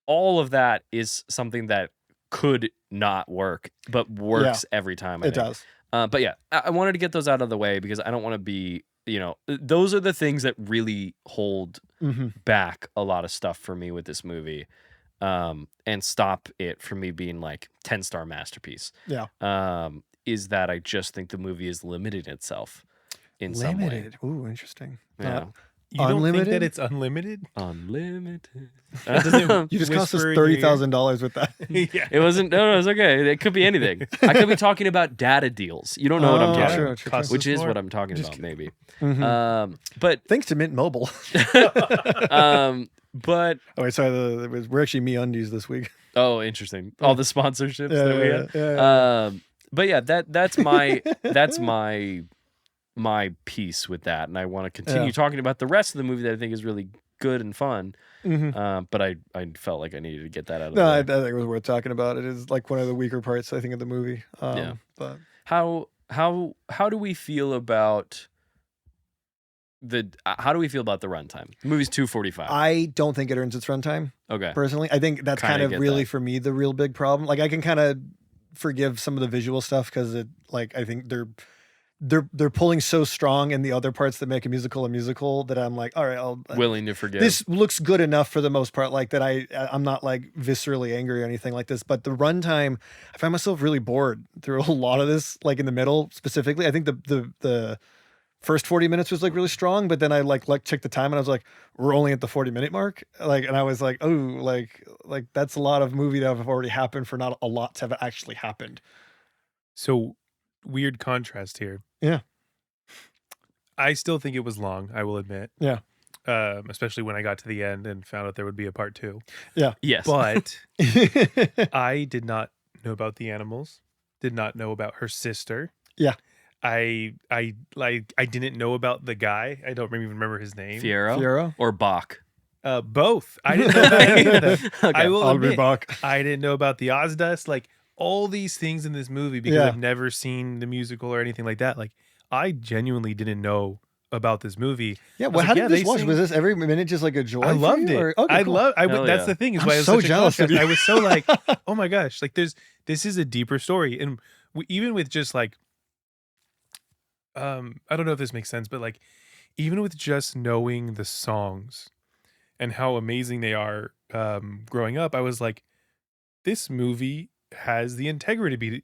all of that is something that could not work, but works every time. It does. But yeah, I wanted to get those out of the way because I don't want to be. Those are the things that really hold back a lot of stuff for me with this movie, and stop it from me being like 10-star masterpiece. Yeah. Is that I just think the movie is limiting itself in some way. Limited. Ooh, interesting. Yeah. You don't think that it's unlimited? Unlimited. You just cost us $30,000 with that. Yeah. It wasn't. No, it's okay. It could be anything. I could be talking about data deals. You don't know what I'm talking about, true. which is what I'm talking about, maybe. Mm-hmm. But thanks to Mint Mobile. But oh wait, sorry. We're actually MeUndies this week. Oh, interesting. All the sponsorships that we had. Yeah. But yeah, that's my piece with that, and I want to continue talking about the rest of the movie that I think is really good and fun. But I felt like I needed to get that out of the way. I think it was worth talking about. It is like one of the weaker parts, I think, of the movie. But how do we feel about the runtime? The movie's 2:45. I don't think it earns its runtime. Okay. Personally, I think that's kind of really for me the real big problem. Like I can kind of forgive some of the visual stuff because I think they're pulling so strong in the other parts that make a musical that I'm like, all right, willing to forgive. This looks good enough for the most part, like that I'm not like viscerally angry or anything like this. But the runtime, I find myself really bored through a lot of this, like in the middle specifically. I think the first 40 minutes was like really strong, but then I like checked the time and I was like, we're only at the 40-minute mark. Like, and I was like, oh, like that's a lot of movie that have already happened for not a lot to have actually happened. So weird contrast here. Yeah. I still think it was long, I will admit. Yeah. Especially when I got to the end and found out there would be a part 2. Yeah. Yes. But I did not know about the animals, did not know about her sister. Yeah. I didn't know about the guy. I don't even remember his name. Fiero or Bach? Both. I didn't know that either. Okay. I will admit, I didn't know about the Ozdust. Like all these things in this movie because I've never seen the musical or anything like that. Like I genuinely didn't know about this movie. Yeah. Well, how did this watch? Was this every minute just like a joy? I loved it. Or, okay, cool. That's the thing. Is why I was so jealous of you. I was so like, oh my gosh! Like this is a deeper story, and even with just like. I don't know if this makes sense, but like even with just knowing the songs and how amazing they are growing up, I was like, this movie has the integrity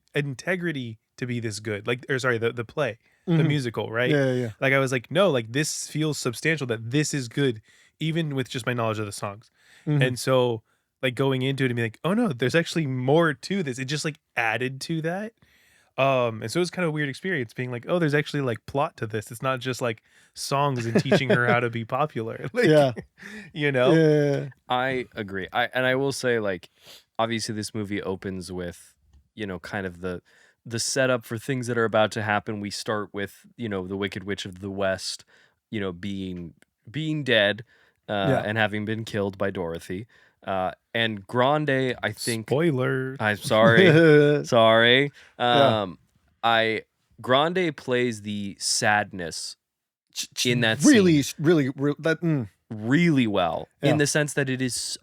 to be this good. Like, or sorry, the play, the musical, right? Yeah. Like I was like, no, like this feels substantial that this is good, even with just my knowledge of the songs. And so like going into it and being like, oh no, there's actually more to this. It just like added to that. And so it was kind of a weird experience being like, oh, there's actually like plot to this. It's not just like songs and teaching her how to be popular. Like, Yeah. I agree. I will say, like, obviously this movie opens with, kind of the the setup for things that are about to happen. We start with, the Wicked Witch of the West, being dead, and having been killed by Dorothy. And Grande, I think. Spoiler. I'm sorry. Sorry. Yeah. Grande plays the sadness in that really, scene really well, Yeah. in the sense that it is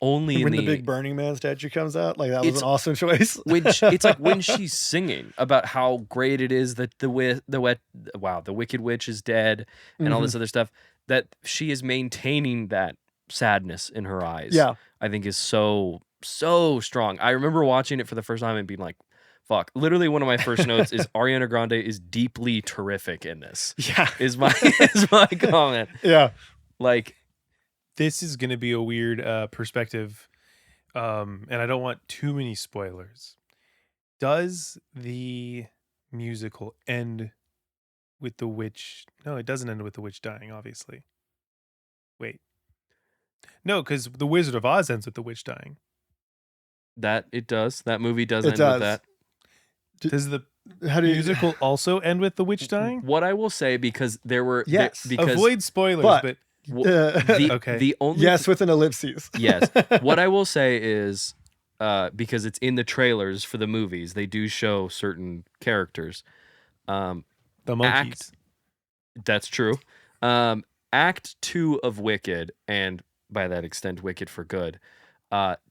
only when in the big Burning Man statue comes out, like that was It's- an awesome choice. which it's like when she's singing about how great it is that the Wicked Witch is dead and all this other stuff, that she is maintaining that sadness in her eyes. Yeah. I think is so strong. I remember watching it for the first time and being like, fuck. Literally one of my first notes is Ariana Grande is deeply terrific in this. Yeah. Is my comment. Yeah. Like, this is going to be a weird perspective, and I don't want too many spoilers. Does the musical end with the witch? No, it doesn't end with the witch dying, obviously. Wait. No, because The Wizard of Oz ends with the witch dying. that it does. That movie does It end does. with that. Does the How do you musical also end with the witch dying? What I will say, because there were Yes. because Avoid spoilers, but- but the Okay. the only Yes, with an ellipses. yes. What I will say is, because it's in the trailers for the movies, they do show certain characters. the monkeys. That's true. Act 2 of Wicked, and by that extent, Wicked for Good,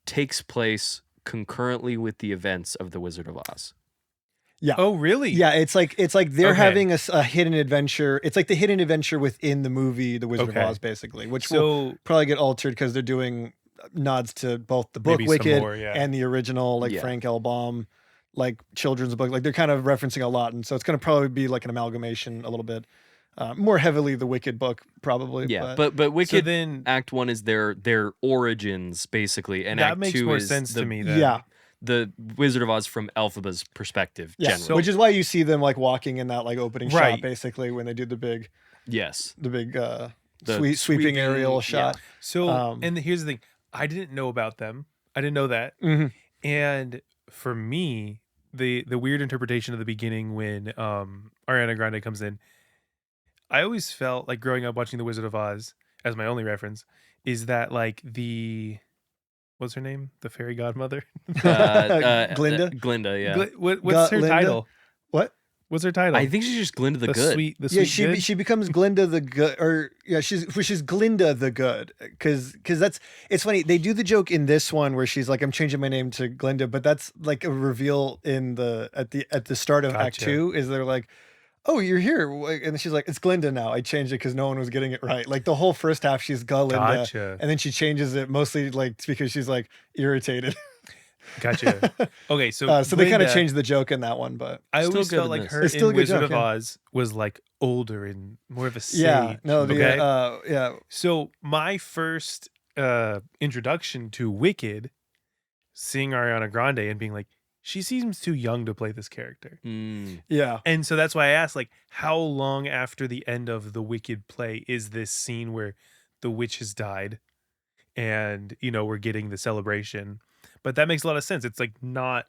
takes place concurrently with the events of The Wizard of Oz. Oh, really? Yeah, it's like they're Okay. having a hidden adventure. It's like the hidden adventure within the movie The Wizard Okay. of Oz, basically, which will So probably get altered because they're doing nods to both the book Maybe some Wicked more, yeah. and the original, like Yeah. Frank L. Baum, like children's book. Like they're kind of referencing a lot, and so it's going to probably be like an amalgamation a little bit, more heavily the Wicked book, probably. Yeah, but Wicked so then Act 1 is their origins, basically, and that Act makes 2 more is sense to me. Then. yeah, the Wizard of Oz from Elphaba's perspective, yeah. generally. So- Which is why you see them like walking in that like opening shot, Right. basically, when they do the big Yes. sweeping sweeping- aerial yeah. shot. So Um, and here's the thing: I didn't know about them. I didn't know that. Mhm. And for me, the weird interpretation of the beginning when Ariana Grande comes in, I always felt like growing up watching The Wizard of Oz as my only reference is that like what's her name? The fairy godmother? Glinda? Glinda, yeah. What's her Glinda? title? What? What's her title? I think she's just Glinda the Good. Sweet, the Yeah, sweet good? she becomes Glinda the Good, or yeah, she's Glinda the Good, because it's funny, they do the joke in this one where she's like, I'm changing my name to Glinda, but that's like a reveal at the start of Act Gotcha. 2, is they're like, oh, you're here, and she's like, it's Glinda now. I changed it because no one was getting it right. Like the whole first half, she's Glinda, Gotcha. and then she changes it mostly like because she's like irritated. Gotcha. Okay, so So they kind of Glinda, changed the joke in that one, but I Still always good felt in like this. her It's still a in good Wizard joke, of yeah. Oz was like older and more of a sage. yeah, no, okay? yeah, So my first introduction to Wicked, seeing Ariana Grande and being like, she seems too young to play this character. Mm. yeah. And so that's why I asked, like, how long after the end of the Wicked play is this scene where the witch has died and, we're getting the celebration? But that makes a lot of sense. It's like not.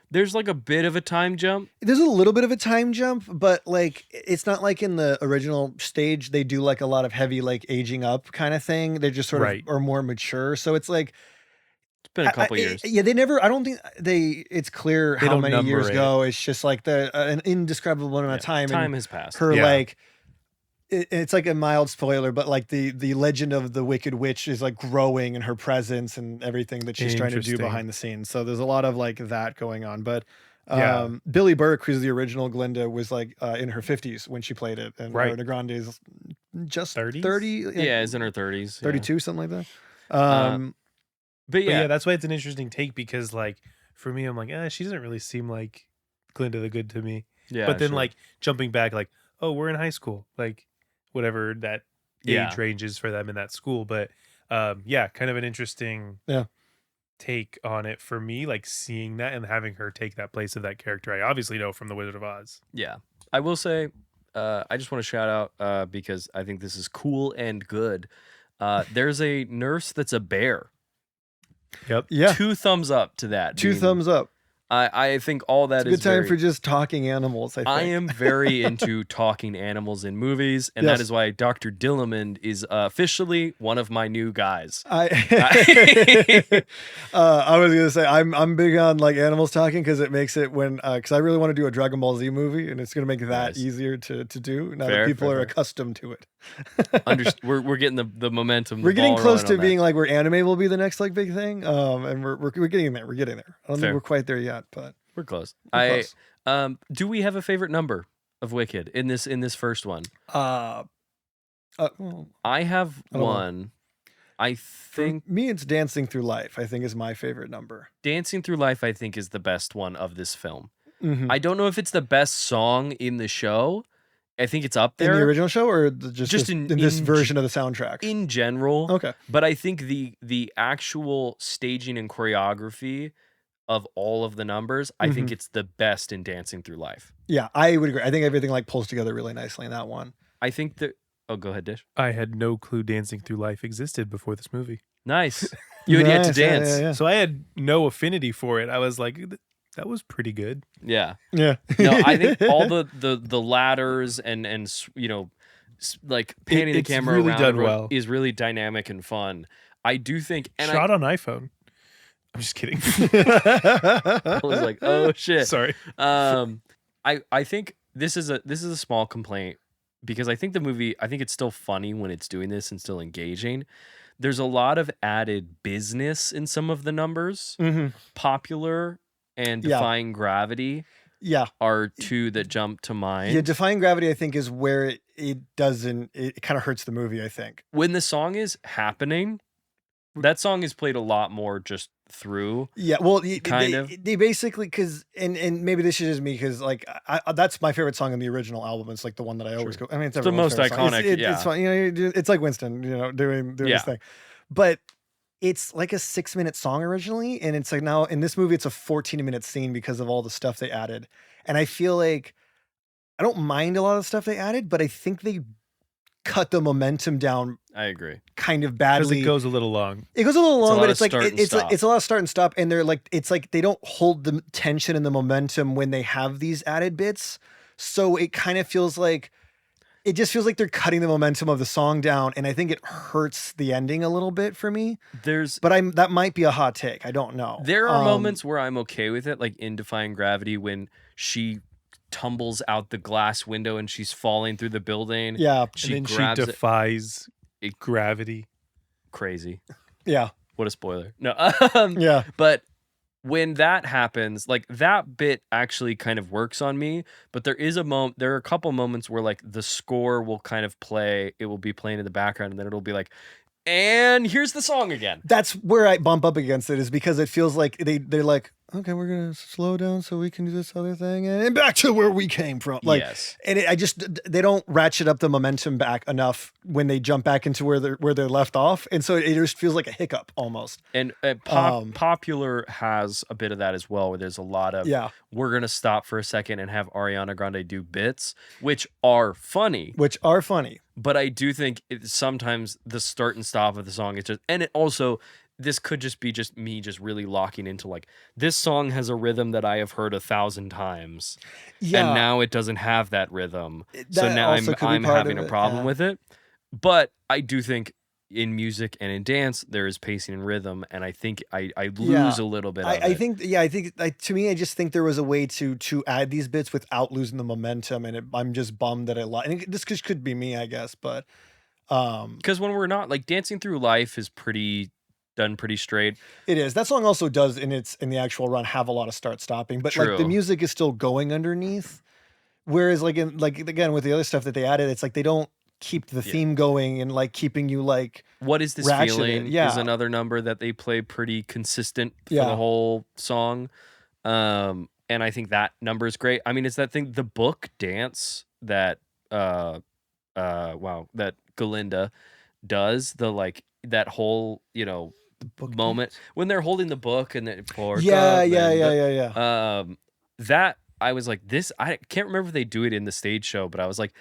There's like a bit of a time jump. There's a little bit of a time jump, but like it's not like in the original stage they do like a lot of heavy like aging up kind of thing. They're just sort Right. of are more mature. So it's like It's been a couple years. Yeah, they never. I don't think it's clear They how don't many number years it. ago. It's just like an indescribable amount of Yeah, time. Time and has passed. her Yeah. like. It's like a mild spoiler, but like the legend of the Wicked Witch is like growing in her presence and everything that she's trying to do Interesting. behind the scenes. So there's a lot of like that going on. But Yeah. Billy Burke, who's the original Glinda, was like in her 50s when she played it, and Right. Ariana Grande is just 30s? 30, Yeah, it's in her 30s. yeah. 32, something like that. But But yeah, yeah, that's why it's an interesting take because, like, for me, I'm like, she doesn't really seem like Glinda the Good to me. yeah. But then, sure. like, jumping back, like, oh, we're in high school, like, whatever that Yeah. age range is for them in that school. But yeah, kind of an interesting Yeah. take on it for me, like seeing that and having her take that place of that character. I obviously know from The Wizard of Oz. Yeah. I will say, I just want to shout out because I think this is cool and good. There's a nurse that's a bear. Yep. Yeah, 2 thumbs up to that. two dude. thumbs up. I think all that it's a is good time very, for just talking animals, I think. I am very into talking animals in movies, and that is why Dr. Dillamond is officially one of my new guys. I was gonna say I'm big on like animals talking because it makes it when because I really want to do a Dragon Ball Z movie and it's gonna make that easier to do now that people are accustomed to it. We're getting the momentum. We're getting close to being like where anime will be the next like big thing. And we're getting there. We're getting there. I don't think we're quite there yet, but we're close. Close. Do we have a favorite number of Wicked in this first one? Well, I have one. I think for me it's Dancing Through Life, I think is my favorite number. Dancing Through Life, I think, is the best one of this film. Mm-hmm. I don't know if it's the best song in the show. I think it's up there. In the original show or just in this version of the soundtrack? In general. Okay. But I think the actual staging and choreography of all of the numbers, I think it's the best in Dancing Through Life. Yeah, I would agree. I think everything like pulls together really nicely in that one. I think that... Oh, go ahead, Dish. I had no clue Dancing Through Life existed before this movie. Nice. You had yet to dance. Yeah. So I had no affinity for it. I was like, that was pretty good. Yeah. Yeah. No, I think all the ladders and you know, like panning the camera really around done well. is really dynamic and fun. I do think... And Shot on iPhone. I'm just kidding. I was like, oh shit. Sorry. I think this is a small complaint because I think the movie, I think it's still funny when it's doing this and still engaging. There's a lot of added business in some of the numbers. Popular and Defying Gravity are two that jump to mind. Yeah, Defying Gravity, I think, is where it kind of hurts the movie, I think. When the song is happening, that song is played a lot more just through. Yeah, well, they basically, because and maybe this is just me because like that's my favorite song in the original album. It's like the one that I always go. I mean, it's the most iconic. It's fun. You know, it's like Winston, you know, doing this thing, but it's like a 6-minute song originally, and it's like now in this movie it's a 14-minute scene because of all the stuff they added, and I feel like I don't mind a lot of the stuff they added, but I think they cut the momentum down. I agree. Kind of badly. Because it goes a little long. It goes a little long, but it's like it's a lot of start and stop, and they're like it's like they don't hold the tension and the momentum when they have these added bits. So it kind of feels like it just feels like they're cutting the momentum of the song down, and I think it hurts the ending a little bit for me. But that might be a hot take. I don't know. There are moments where I'm okay with it, like in Defying Gravity when she tumbles out the glass window and she's falling through the building. Yeah, she defies gravity. Crazy. Yeah. What a spoiler. No. Yeah. But when that happens, like that bit actually kind of works on me. But there are a couple moments where like the score will kind of play. It will be playing in the background, and then it'll be like, and here's the song again. That's where I bump up against it, is because it feels like they're like, okay, we're gonna slow down so we can do this other thing, and back to where we came from. Like, yes. And they don't ratchet up the momentum back enough when they jump back into where they're left off, and so it just feels like a hiccup almost. And Popular has a bit of that as well, where there's a lot of we're gonna stop for a second and have Ariana Grande do bits, which are funny. But I do think sometimes the start and stop of the song is just, and it also. This could just be me really locking into like, this song has a rhythm that I have heard 1,000 times. Yeah. And now it doesn't have that rhythm. So now I'm having a problem with it. But I do think in music and in dance, there is pacing and rhythm. And I think I lose a little bit of it. I think to me, I just think there was a way to add these bits without losing the momentum. And I'm just bummed that and this could be me, I guess. But because when we're not like Dancing Through Life is done pretty straight. It is. That song also does in the actual run have a lot of start stopping, but like the music is still going underneath. Whereas again with the other stuff that they added, it's like they don't keep the theme going and like keeping you like What Is This Feeling is another number that they play pretty consistent for the whole song. And I think that number is great. I mean, it's that thing, the book dance that that Galinda does, the like that whole, you know, moment when they're holding the book and that that I was like, this, I can't remember if they do it in the stage show, but I was like,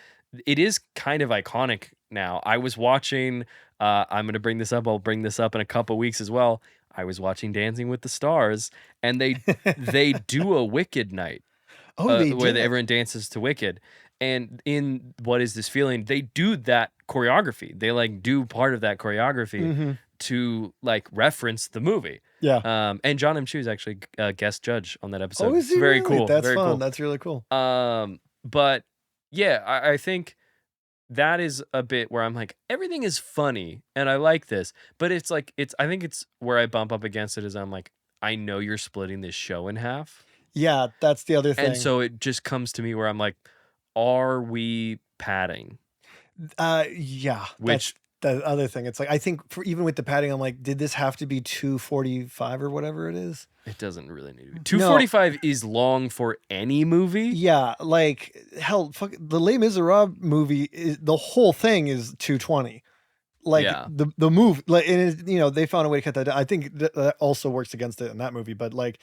it is kind of iconic now. I was watching I'm gonna bring this up, I'll bring this up in a couple weeks as well. I was watching Dancing with the Stars, and they do a Wicked night where everyone dances to Wicked. And in What Is This Feeling, they do that choreography. They like do part of that choreography to like reference the movie. Yeah. And Jon M is actually a guest judge on that episode. Oh, is he it's very really? cool. That's very fun. Cool. That's really cool. But yeah, I think that is a bit where I'm like, everything is funny and I like this, but it's like, I think it's where I bump up against it is I'm like, I know you're splitting this show in half. Yeah, that's the other thing. And so it just comes to me where I'm like, are we padding? Yeah. Which that's the other thing. It's like, I think even with the padding, I'm like, did this have to be 2:45 or whatever it is? It doesn't really need to be. 2:45 is long for any movie. Yeah, like hell, the Les Miserables movie the whole thing is 2:20. Like the move, like they found a way to cut that down. I think that also works against it in that movie, but like,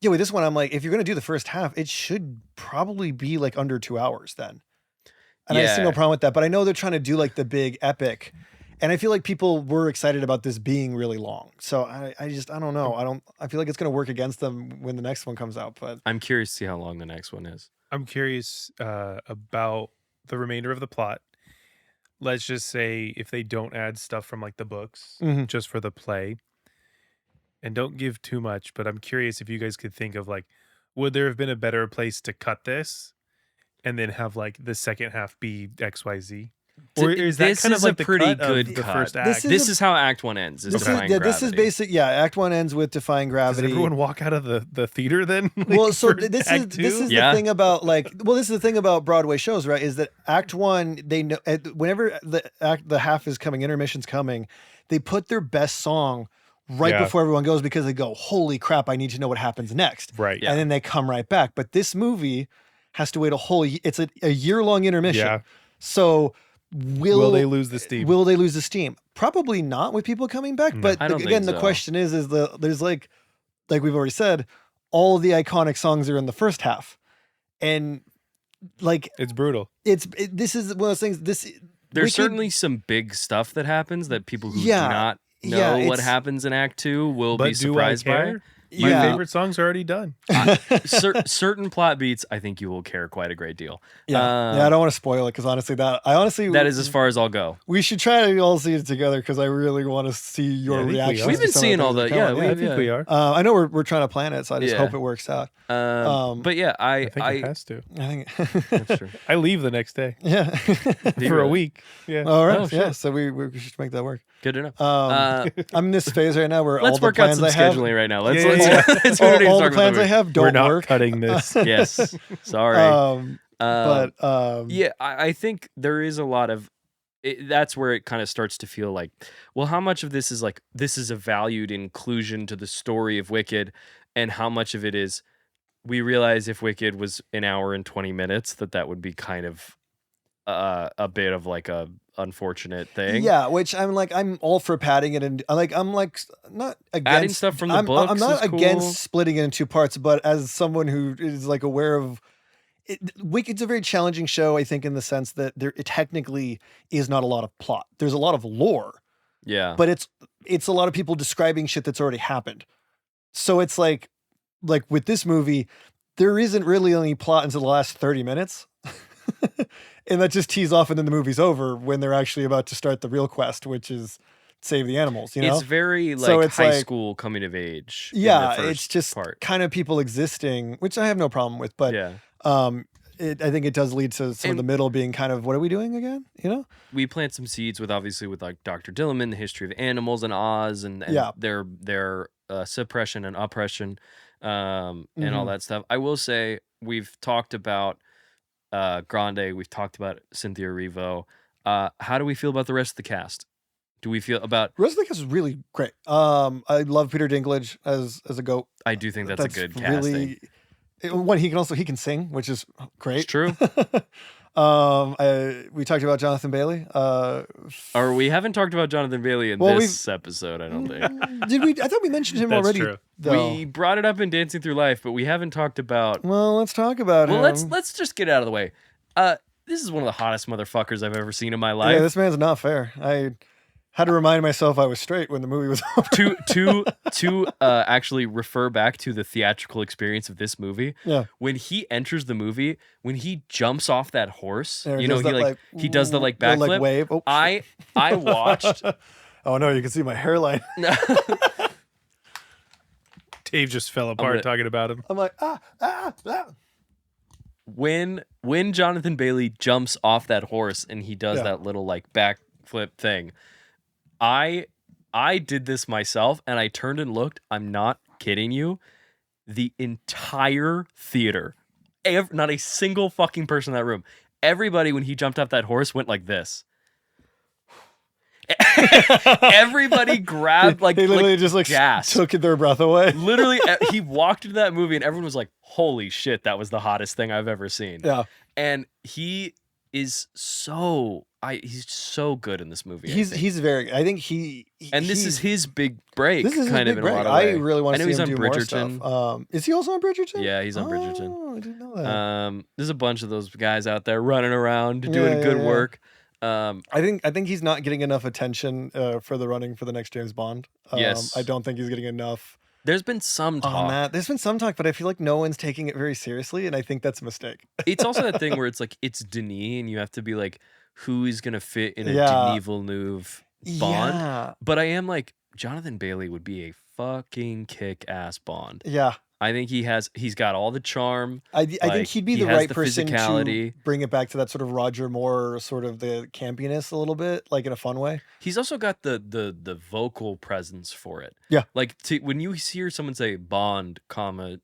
yeah, with this one, I'm like, if you're gonna do the first half, it should probably be like under 2 hours then. And I see no problem with that, but I know they're trying to do like the big epic. And I feel like people were excited about this being really long. So I don't know. I feel like it's going to work against them when the next one comes out, but I'm curious to see how long the next one is. I'm curious about the remainder of the plot. Let's just say if they don't add stuff from like the books just for the play, and don't give too much, but I'm curious if you guys could think of like, would there have been a better place to cut this and then have like the second half be XYZ? Or is that kind of like a pretty good the first act? This is how Act 1 ends. This is basic. Yeah, Act 1 ends with Defying Gravity. Does everyone walk out of the theater then? Well, so this is the thing about this is the thing about Broadway shows, right? Is that Act 1, they know whenever the half is coming, intermission's coming, they put their best song right before everyone goes because they go, holy crap, I need to know what happens next. Right. And then they come right back. But this movie has to wait it's a year-long intermission. Yeah. So will they lose the steam? Will they lose the steam? Probably not with people coming back. But again, the question is there's like we've already said, all the iconic songs are in the first half. And like it's brutal. This is one of those things. There's certainly some big stuff that happens that people who do not know what happens in Act 2 will be surprised by. My favorite songs are already done. Certain plot beats, I think you will care quite a great deal. I don't want to spoil it because honestly, that is as far as I'll go. We should try to all see it together because I really want to see your reaction. We've been seeing all the I think we are. I know we're trying to plan it, so I just hope it works out. But yeah, I think it has to. I think that's true. I leave the next day. Yeah, for a week. Yeah. All right. Yeah. So we should make that work. Good to know. I'm in this phase right now where let's all the work out plans some I have. scheduling right now. Let's all the plans I have don't We're not work. cutting this. Yes. Sorry. Yeah, I think there is a lot of that's where it kind of starts to feel like, well, how much of this is like this is a valued inclusion to the story of Wicked, and how much of it is we realize if Wicked was an hour and 20 minutes that would be kind of a bit of like a unfortunate thing. Yeah, which I'm all for padding it, and I'm not against adding stuff from the books. I'm not cool. against splitting it in two parts, but as someone who is like aware of it, Wicked's a very challenging show, I think, in the sense that it technically is not a lot of plot. There's a lot of lore. Yeah. But it's a lot of people describing shit that's already happened. So it's like with this movie, there isn't really any plot until the last 30 minutes. And that just tees off and then the movie's over when they're actually about to start the real quest, which is save the animals, It's very high school coming of age. Yeah, it's just kind of people existing, which I have no problem with, but I think it does lead to some of the middle being kind of, what are we doing again? We plant some seeds with like Dr. Dilliman, the history of animals and Oz and their suppression and oppression and all that stuff. I will say we've talked about Grande, we've talked about Cynthia Erivo. How do we feel about the rest of the cast? Do we feel about the rest of the cast is really great? I love Peter Dinklage as a goat. I do think that's a good casting. He can sing, which is great. It's true. We talked about Jonathan Bailey. Or we haven't talked about Jonathan Bailey in this episode, I don't think. Did we? I thought we mentioned him already. True. We brought it up in Dancing Through Life, but we haven't talked about. Well, let's talk about him. Well, let's just get out of the way. This is one of the hottest motherfuckers I've ever seen in my life. Yeah, this man's not fair. Had to remind myself I was straight when the movie was over. To actually refer back to the theatrical experience of this movie. Yeah. When he enters the movie, when he jumps off that horse, There, you know, he does the like backflip. Like wave. Oh, I watched. Oh no, you can see my hairline. Dave just fell apart talking about him. I'm like, ah. When Jonathan Bailey jumps off that horse and he does that little like backflip thing, I did this myself and I turned and looked. I'm not kidding you. The entire theater, not a single fucking person in that room, everybody when he jumped off that horse went like this. Everybody grabbed like they literally like just like gas. Took their breath away. Literally, he walked into that movie and everyone was like, "Holy shit, that was the hottest thing I've ever seen." Yeah, and he is he's so good in this movie. He's very. I think he and this is his big break. This is kind his of big in a break. lot of ways. I really want to see he's him on do Bridgerton. more stuff. Is he also on Bridgerton? Yeah, he's on Bridgerton. I didn't know that. There's a bunch of those guys out there running around doing good work. I think he's not getting enough attention for the running for the next James Bond. Yes, I don't think he's getting enough. There's been some talk on that. There's been some talk, but I feel like no one's taking it very seriously, and I think that's a mistake. It's also that thing where it's like it's Denis, and you have to be like, who is gonna fit in a Denis Villeneuve Bond? Yeah. But I am like, Jonathan Bailey would be a fucking kick-ass Bond. Yeah. I think he's got all the charm. I think he'd be the right person physicality. to bring it back to that sort of Roger Moore, sort of the campiness a little bit, like in a fun way. He's also got the vocal presence for it. Yeah. Like when you hear someone say Bond,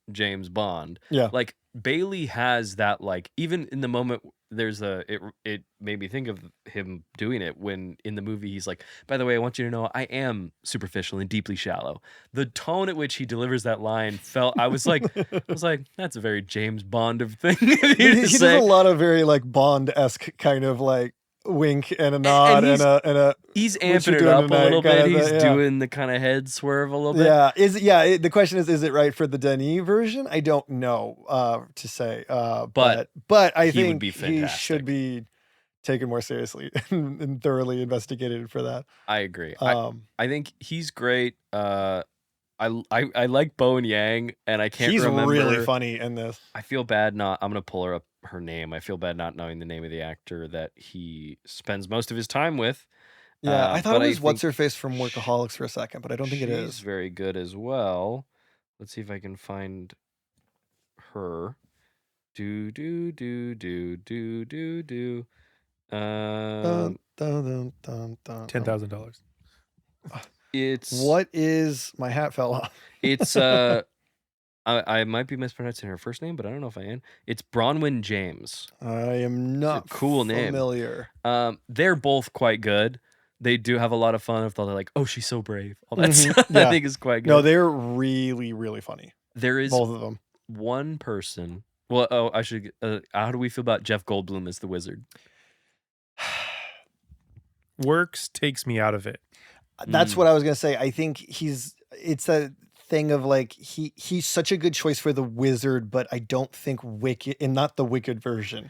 James Bond, like Bailey has that, like, even in the moment there's it made me think of him doing it when in the movie he's like, by the way, I want you to know I am superficial and deeply shallow. The tone at which he delivers that line I was like that's a very James Bond of thing. He does a lot of very like Bond-esque kind of like wink and a nod and a he's amping it up a little bit. He's doing the kind of head swerve a little bit. Yeah. The question is it right for the Denis version? I don't know to say. But I think he should be taken more seriously and thoroughly investigated for that. I agree. I think he's great. I like Bowen Yang, and I can't remember. He's really funny in this. I feel bad I'm gonna pull her name. I feel bad not knowing the name of the actor that he spends most of his time with. Yeah, I thought it was what's her face from Workaholics for a second, but I don't think it is. She's very good as well. Let's see if I can find her. $10,000. It's what is my hat fell off. It's I might be mispronouncing her first name, but I don't know if I am. It's Bronwyn James. I am not cool familiar. Name. They're both quite good. They do have a lot of fun if they're like, oh, she's so brave. All that stuff I think is quite good. No, they're really, really funny. There is both of them. One person. Well, I should. How do we feel about Jeff Goldblum as the wizard? Works takes me out of it. That's what I was gonna say. I think it's a thing of like he's such a good choice for the wizard, but I don't think Wicked, and not the Wicked version.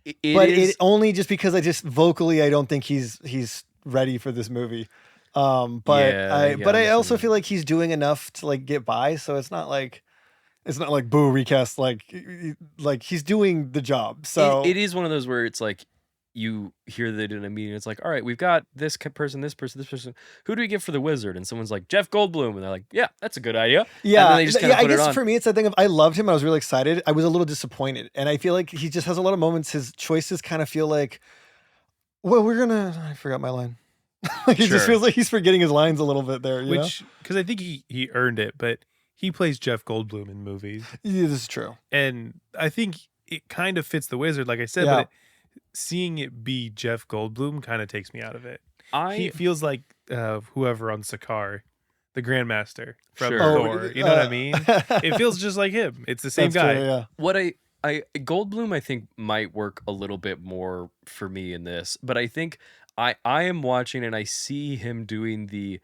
It only just because I don't think he's ready for this movie. I also feel like he's doing enough to like get by, so it's not like boo recast, like he's doing the job. So it is one of those where it's like you hear that in a meeting, it's like, all right, we've got this person, this person. Who do we get for the wizard? And someone's like, Jeff Goldblum, and they're like, yeah, that's a good idea. Yeah, and then they just I guess for me, it's that thing of I loved him. I was really excited. I was a little disappointed, and I feel like he just has a lot of moments. His choices kind of feel like, well, I forgot my line. Like it just feels like he's forgetting his lines a little bit there. Because I think he earned it, but he plays Jeff Goldblum in movies. Yeah, this is true. And I think it kind of fits the wizard, like I said, but seeing it be Jeff Goldblum kind of takes me out of it. He feels like whoever on Sakaar, the Grandmaster from Thor. You know what I mean? It feels just like him. It's the same guy. True, yeah. What Goldblum, I think, might work a little bit more for me in this, but I think I am watching and I see him doing the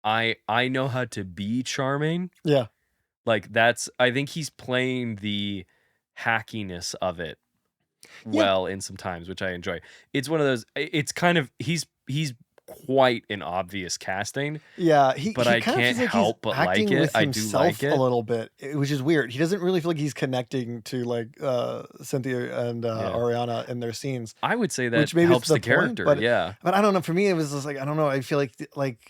I know how to be charming. Yeah. Like I think he's playing the hackiness of it well in some times, which I enjoy. It's one of those, it's kind of, he's he's quite an obvious casting. Yeah, but he I kind of can't feels like help he's but like acting it. with I do like himself a it. little bit, which is weird. He doesn't really feel like he's connecting to like Cynthia and Ariana in their scenes, I would say that which maybe it's helps the the point. character. But Yeah. I don't know. For me, it was just like I don't know. I feel like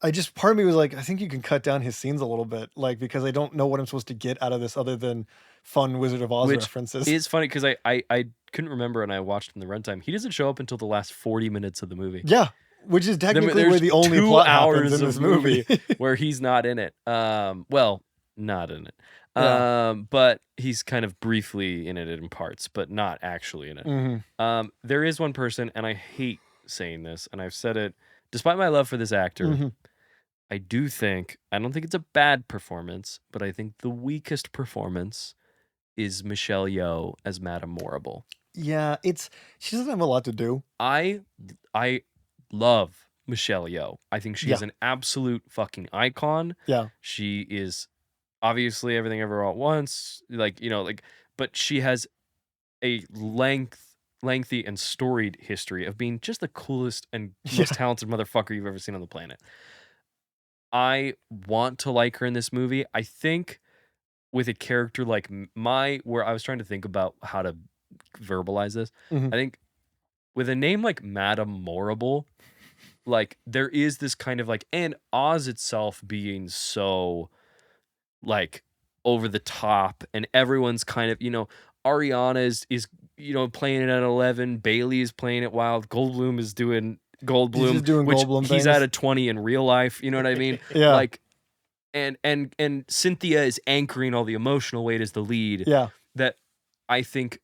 I just part of me was like I think you can cut down his scenes a little bit, like because I don't know what I'm supposed to get out of this other than fun Wizard of Oz Which references. is funny because I couldn't remember and I watched in the runtime. He doesn't show up until the last 40 minutes of the movie. Yeah, which is technically There's where the only 2 plot happens hours in of this movie. where he's not in it. Well, not in it. Yeah. But he's kind of briefly in it in parts, but not actually in it. Mhm. There is one person, and I hate saying this, and I've said it, despite my love for this actor, Mhm. I don't think it's a bad performance, but I think the weakest performance is Michelle Yeoh as Madame Morrible. Yeah, she doesn't have a lot to do. I love Michelle Yeoh. I think she is an absolute fucking icon. Yeah. She is obviously everything ever all at once, but she has a lengthy and storied history of being just the coolest and most talented motherfucker you've ever seen on the planet. I want to like her in this movie. I think with a character like where I was trying to think about how to verbalize this, Mhm. I think with a name like Madame Morrible, like there is this kind of like, and Oz itself being so like over the top, and everyone's kind of, Ariana is playing it at 11, Bailey is playing it wild, Goldblum is doing He's just doing which Goldblum he's things. at a 20 in real life, you know what I mean? Yeah. Like, and Cynthia is anchoring all the emotional weight as the lead. Yeah. That I think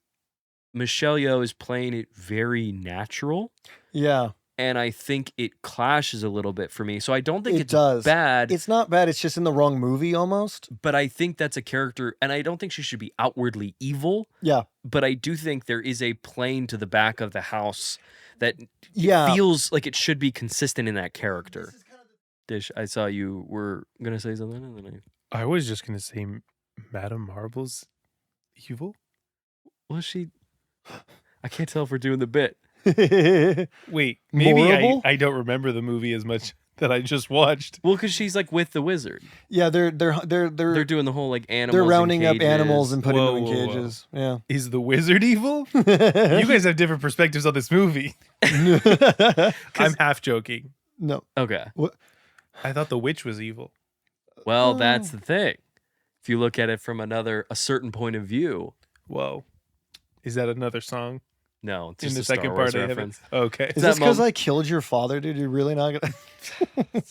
Michelle Yeoh is playing it very natural. Yeah. And I think it clashes a little bit for me. So I don't think It it's does. bad. It's not bad. It's just in the wrong movie almost. But I think that's a character, and I don't think she should be outwardly evil. Yeah. But I do think there is a plane to the back of the house that Yeah. feels like it should be consistent in that character. Dish, I saw you were going to say something. And then I was just going to say Madame Marble's evil. Was she? I can't tell if we're doing the bit. Wait, maybe Morrible? I don't remember the movie as much that I just watched. Well, because she's like with the wizard. Yeah, they're doing the whole like animals. They're rounding in up cages. animals and putting them in Whoa. cages. Yeah. Is the wizard evil? You guys have different perspectives on this movie. I'm half joking. No. Okay. What? I thought the witch was evil. Well, that's the thing. If you look at it from a certain point of view. Whoa. Is that another song? No, it's In just the a Star second Wars part, reference. Okay. Is this because I killed your father, dude? You're really not gonna.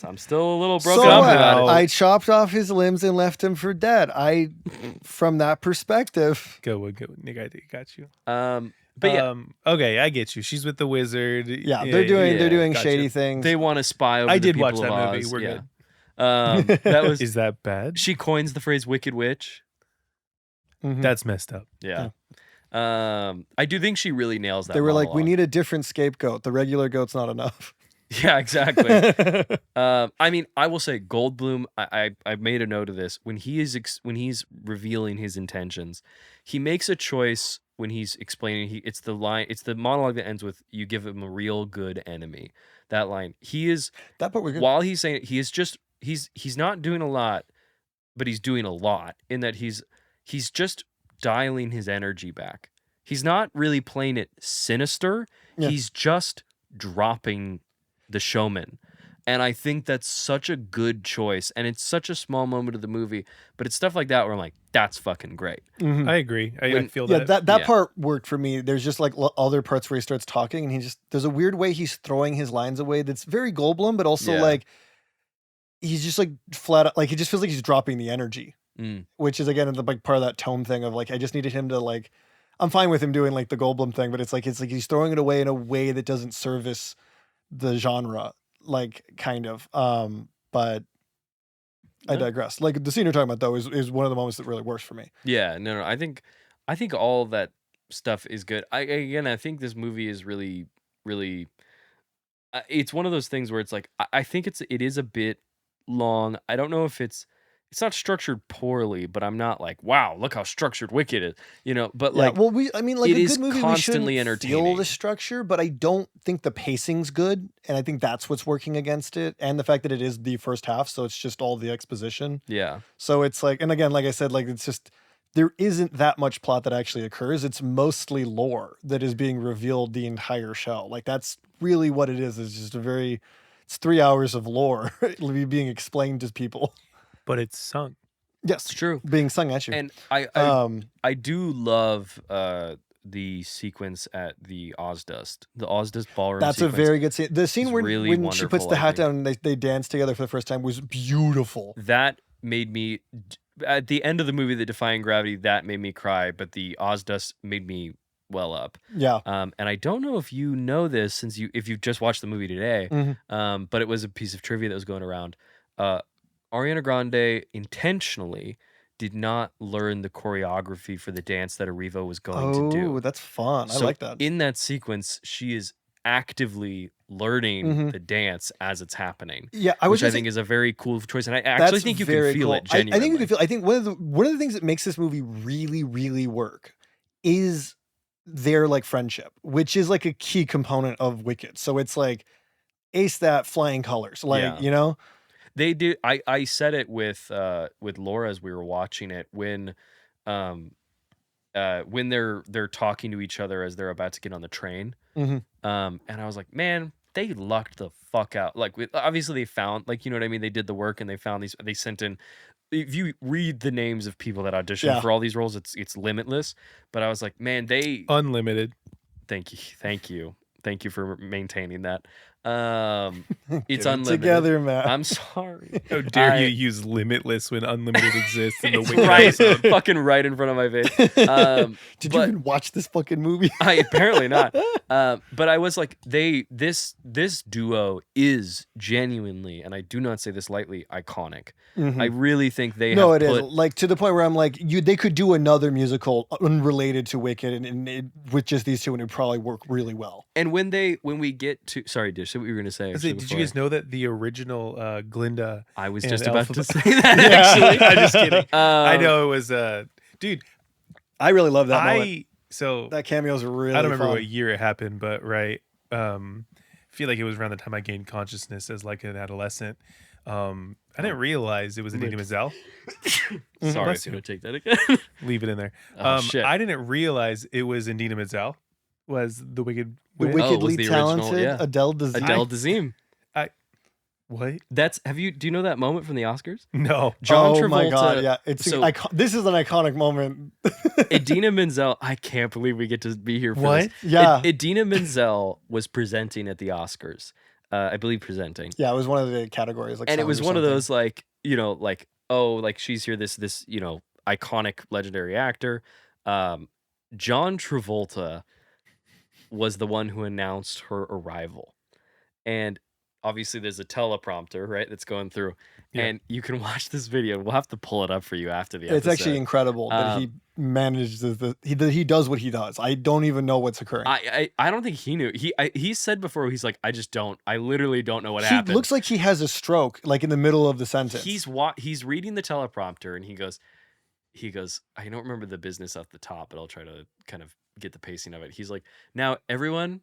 I'm still a little broken So up what? about it. I chopped off his limbs and left him for dead. From that perspective. Go, Nick, I got you. But yeah, okay, I get you. She's with the wizard. Yeah, they're doing gotcha. shady things. they want to spy over I the did people watch that of movie. Oz. We're Yeah. good. That was. Is that bad? She coins the phrase "wicked witch." Mhm. That's messed up. Yeah. I do think she really nails that. They were like, we monologue. need a different scapegoat. The regular goat's not enough. Yeah, exactly. I mean, I will say Goldblum. I made a note of this when he's revealing his intentions. He makes a choice when he's explaining. It's the monologue that ends with "You give him a real good enemy." That line. He is That part we're good. while he's saying it, he is just he's not doing a lot, but he's doing a lot in that he's just dialing his energy back. He's not really playing it sinister. Yeah. He's just dropping the showman. And I think that's such a good choice. And it's such a small moment of the movie. But it's stuff like that where I'm like, that's fucking great. Mhm. I agree. I feel Yeah, that. that Yeah. part worked for me. There's just like other parts where he starts talking and there's a weird way he's throwing his lines away that's very Goldblum, but also Yeah. like he's just like flat out, like he just feels like he's dropping the energy, which is again the like part of that tone thing of like I just needed him to like I'm fine with him doing like the Goldblum thing, but it's like he's throwing it away in a way that doesn't service the genre, like kind of. But I digress. Like the scene you're talking about though is one of the moments that really works for me. Yeah, no. I think all of that stuff is good. I think this movie is really, really. It's one of those things where it's like I think it is a bit long. I don't know if it's it's not structured poorly, but I'm not like, wow, look how structured Wicked is, But Yeah, like, well, I mean, like it a is good movie, we constantly shouldn't feel entertaining. the structure, but I don't think the pacing's good, and I think that's what's working against it, and the fact that it is the first half, so it's just all the exposition. Yeah, So it's like, and again, like I said, like it's just there isn't that much plot that actually occurs. It's mostly lore that is being revealed the entire show. Like that's really what it is. It's just it's 3 hours of lore being explained to people. But it's sung. Yes, it's true. Being sung at you. And I do love the sequence at the Ozdust ballroom. That's sequence a very good scene. The scene when, really when she puts wonderful, the I hat think. down and they dance together for the first time was beautiful. That made me, at the end of the movie, The Defying Gravity, that made me cry, but the Ozdust made me well up. Yeah. And I don't know if you know this if you've just watched the movie today, but it was a piece of trivia that was going around. Ariana Grande intentionally did not learn the choreography for the dance that Arrivo was going to do. Oh, that's fun. I like that. In that sequence, she is actively learning the dance as it's happening. Yeah, which I think is a very cool choice, and I actually think you can feel it genuinely. I think you can feel. I think one of the things that makes this movie really, really work is their like friendship, which is like a key component of Wicked. So it's like ace that flying colors, like They do. I said it with Laura as we were watching it when they're talking to each other as they're about to get on the train. And I was like, man, they lucked the fuck out. Like, obviously they found, like, you know what I mean? They did the work and they found these. They sent in. If you read the names of people that auditioned for all these roles, it's limitless. But I was like, man, they unlimited. Thank you for maintaining that. It's Get unlimited. Together, Matt. I'm sorry. How dare you use limitless when unlimited exists in the It's Wicked right, episode. fucking right in front of my face. Did you even watch this fucking movie? I apparently not. But I was like, this duo is genuinely, and I do not say this lightly, iconic. I really think they No, have it is like to the point where I'm like, they could do another musical unrelated to Wicked, and with just these two, and it'd probably work really well. And when we get to, sorry, Dish, what you were gonna say? Did you guys know that the original Glinda? I was just about to say that. that. Actually, I'm just kidding. I know it was dude. I really love that moment. So that cameo is really. I don't remember fun. what year it happened, but right. I feel like it was around the time I gained consciousness as like an adolescent. I didn't realize it was Idina Menzel. Sorry, I was gonna take that again. Leave it in there. Shit. I didn't realize it was Idina Menzel. Was the Wicked? The wickedly talented Adele Dazeem. Adele Dazeem. What? Do you know that moment from the Oscars? No. John Travolta. My God, yeah. This is an iconic moment. Idina Menzel, I can't believe we get to be here for this. Yeah. Idina Menzel was presenting at the Oscars. I believe presenting. Yeah, it was one of the categories. Like, and it was one of those like, she's here, this iconic legendary actor. John Travolta was the one who announced her arrival. And obviously there's a teleprompter, right, that's going through. Yeah. And you can watch this video. We'll have to pull it up for you after the episode. It's actually incredible that he manages he does what he does. I don't even know what's occurring. I don't think he knew. He said before, he's like, I literally don't know what happened. He looks like he has a stroke, like in the middle of the sentence. He's reading the teleprompter and he goes, I don't remember the business at the top, but I'll try to kind of get the pacing of it. He's like, now everyone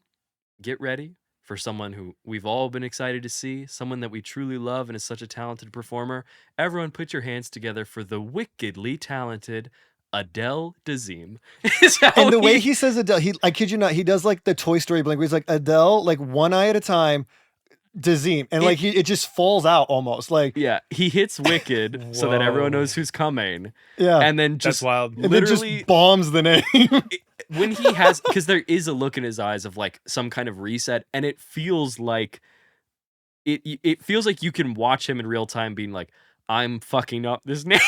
get ready for someone who we've all been excited to see, someone that we truly love and is such a talented performer. Everyone put your hands together for the wickedly talented Adele Dazeem. And the way he says Adele, I kid you not, he does like the Toy Story blink where he's like, Adele, like one eye at a time, Dazeem. And it just falls out almost. Like, yeah, he hits Wicked so that everyone knows who's coming. Yeah. And then just that's wild. Literally, and then just bombs the name. When he has, because there is a look in his eyes of like some kind of reset, and it feels like it feels like you can watch him in real time being like, I'm fucking up this name.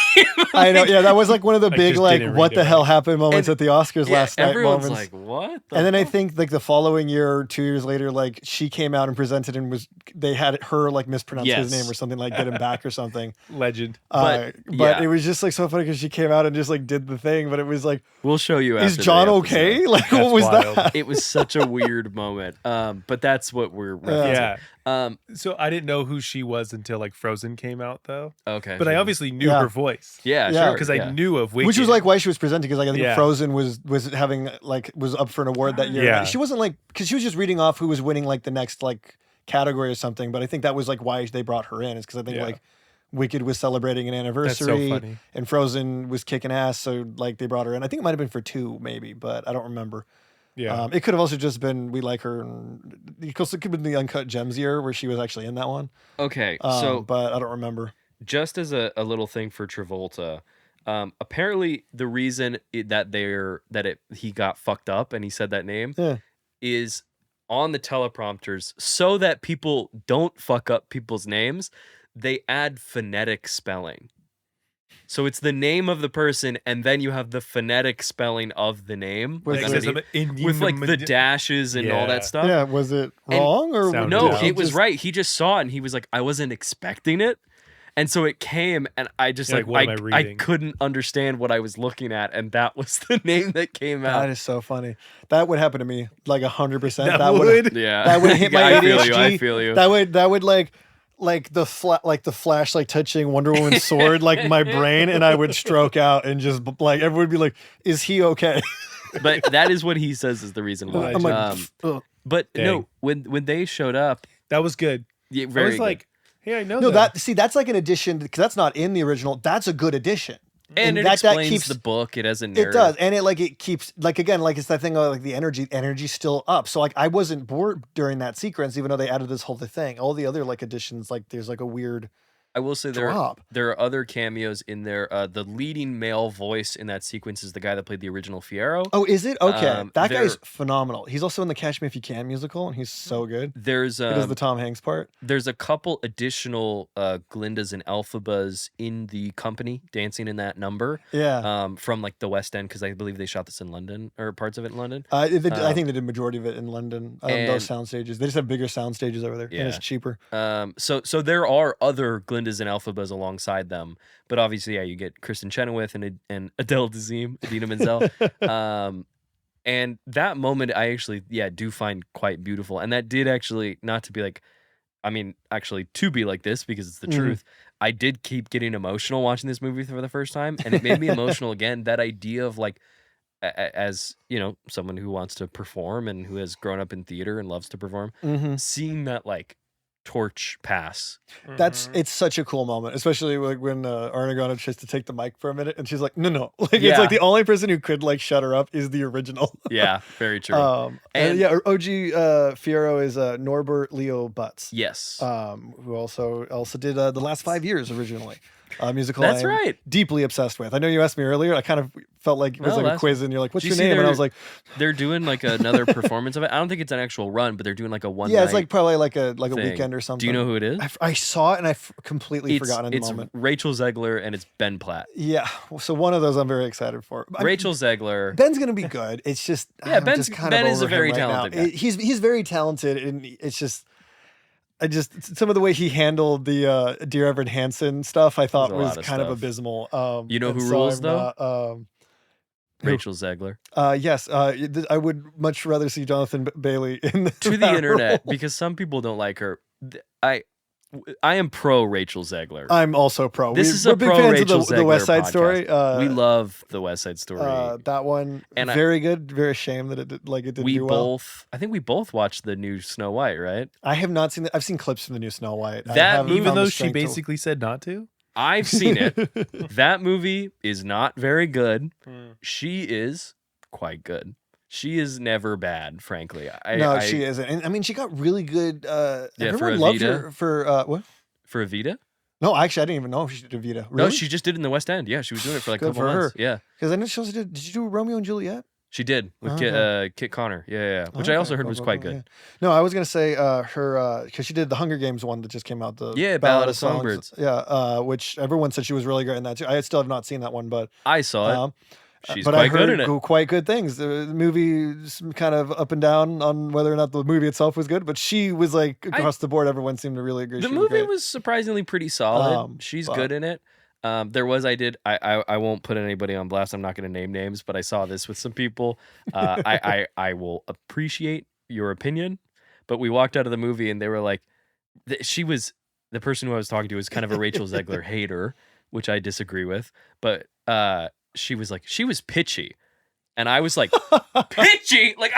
I know, yeah, that was like one of the big like what the hell happened moments at the Oscars last night. Everyone's moments. like, what? And then I think like the following year or 2 years later, like she came out and presented and they had her like mispronounce his name or something, like get him back or something. Legend. But it was just like so funny because she came out and just like did the thing, but it was like, we'll show you. Is John okay? Like, what was that? It was such a weird moment. But that's what we're referencing. So I didn't know who she was until like Frozen came out, though. Okay, but I obviously knew her voice. Yeah, Yeah. sure. Because I knew of Wicked. Which was like why she was presenting, because like I think Yeah. Frozen was having like was up for an award that year. Yeah. She wasn't like, because she was just reading off who was winning like the next like category or something. But I think that was like why they brought her in, is because I think like Wicked was celebrating an anniversary, That's so funny. and Frozen was kicking ass, so like they brought her in. I think it might have been for 2 maybe, but I don't remember. Yeah. It could have also just been we like her, and because it could have been the Uncut Gems year where she was actually in that one. Okay, But I don't remember. Just as a little thing for Travolta, apparently the reason he got fucked up and he said that name is on the teleprompters so that people don't fuck up people's names. They add phonetic spelling. So it's the name of the person, and then you have the phonetic spelling of the name, with like the dashes and all that stuff. Yeah, was it wrong or no? It was right. He just saw it, and he was like, "I wasn't expecting it," and so it came, and I just I couldn't understand what I was looking at, and that was the name that came out. That is so funny. That would happen to me like 100%. That would, yeah. That would hit my ADHD. I feel you. That would like the flash like touching Wonder Woman's sword like my brain, and I would stroke out and just like everyone would be like, "Is he okay?" But that is what he says is the reason why. I'm like, but no, when they showed up, that was good. Yeah, very I was good. like, "Hey, I know no, that." That's like an addition, because that's not in the original. That's a good addition. And it that explains keeps the book. It has a narrative. It does, and it keeps like, again, like it's that thing of like the energy's still up. So like I wasn't bored during that sequence, even though they added this whole thing. All the other like additions, like there's like a weird. I will say drop. there are other cameos in there. The leading male voice in that sequence is the guy that played the original Fiyero. Oh, is it? Okay, that guy's phenomenal. He's also in the Catch Me If You Can musical, and he's so good. There's he does the Tom Hanks part. There's a couple additional Glindas and Elphabas in the company dancing in that number. Yeah. From like the West End, because I believe they shot this in London, or parts of it in London. I think they did majority of it in London. Those sound stages. They just have bigger sound stages over there, and it's cheaper. So there are other Glindas and Elphabas alongside them, but obviously, you get Kristen Chenoweth and Adele Dazeem, Idina Menzel, and that moment I actually do find quite beautiful, and that did actually, not to be like, I mean actually to be like this because it's the truth. I did keep getting emotional watching this movie for the first time, and it made me emotional again. That idea of like, as you know, someone who wants to perform and who has grown up in theater and loves to perform, seeing that like torch pass. It's such a cool moment, especially like when Arnagona tries to take the mic for a minute, and she's like, no, like it's like the only person who could like shut her up is the original. Yeah, very true. And OG Fiyero is Norbert Leo Butz. Yes. Who also did the last 5 years originally. Musical. That's I'm right. Deeply obsessed with. I know you asked me earlier. I kind of felt like it was like a quiz, and you're like, "What's your name?" And I was like, "They're doing like another performance of it." I don't think it's an actual run, but they're doing like a one. Yeah, it's like probably like a weekend or something. Do you know who it is? I saw it and I completely forgotten in the moment. It's Rachel Zegler and it's Ben Platt. Yeah, so one of those I'm very excited for. Rachel Zegler. Ben's gonna be good. It's just Ben is a very talented guy. He's very talented, and it's just. Some of the way he handled the Dear Evan Hansen stuff, I thought was kind of abysmal. You know who rules though? Rachel Zegler. Yes. I would much rather see Jonathan Bailey in to the internet because some people don't like her. I am pro Rachel Zegler. I'm also pro. We're big fans Rachel of the West Side Story. We love the West Side Story. That one, and very good. Very shame that it didn't do well. I think we both watched the new Snow White, right? I have not seen it. I've seen clips from the new Snow White. Even though she basically said not to. I've seen it. That movie is not very good. She is quite good. She is never bad, frankly. She isn't. And I mean, she got really good. Everyone for loved her for what? For Evita? No, actually, I didn't even know if she did Evita. Really? No, she just did it in the West End. Yeah, she was doing it for like a couple months. Yeah, because I know she also did. Did you do Romeo and Juliet? She did with Kit Connor. Yeah. Which I also heard was quite good. Yeah. No, I was gonna say her because she did the Hunger Games one that just came out. The Ballad of Songbirds. Yeah, which everyone said she was really great in that too. I still have not seen that one, but I saw it. She's but quite I heard good in it. Quite good things. The movie's kind of up and down on whether or not the movie itself was good, but she was like across the board. Everyone seemed to really agree. The movie was surprisingly pretty solid. She's good in it. I won't put anybody on blast. I'm not going to name names, but I saw this with some people. I will appreciate your opinion, but we walked out of the movie and they were like, she was the person who I was talking to was kind of a Rachel Zegler hater, which I disagree with. But she was like, she was pitchy. And I was like, pitchy? Like,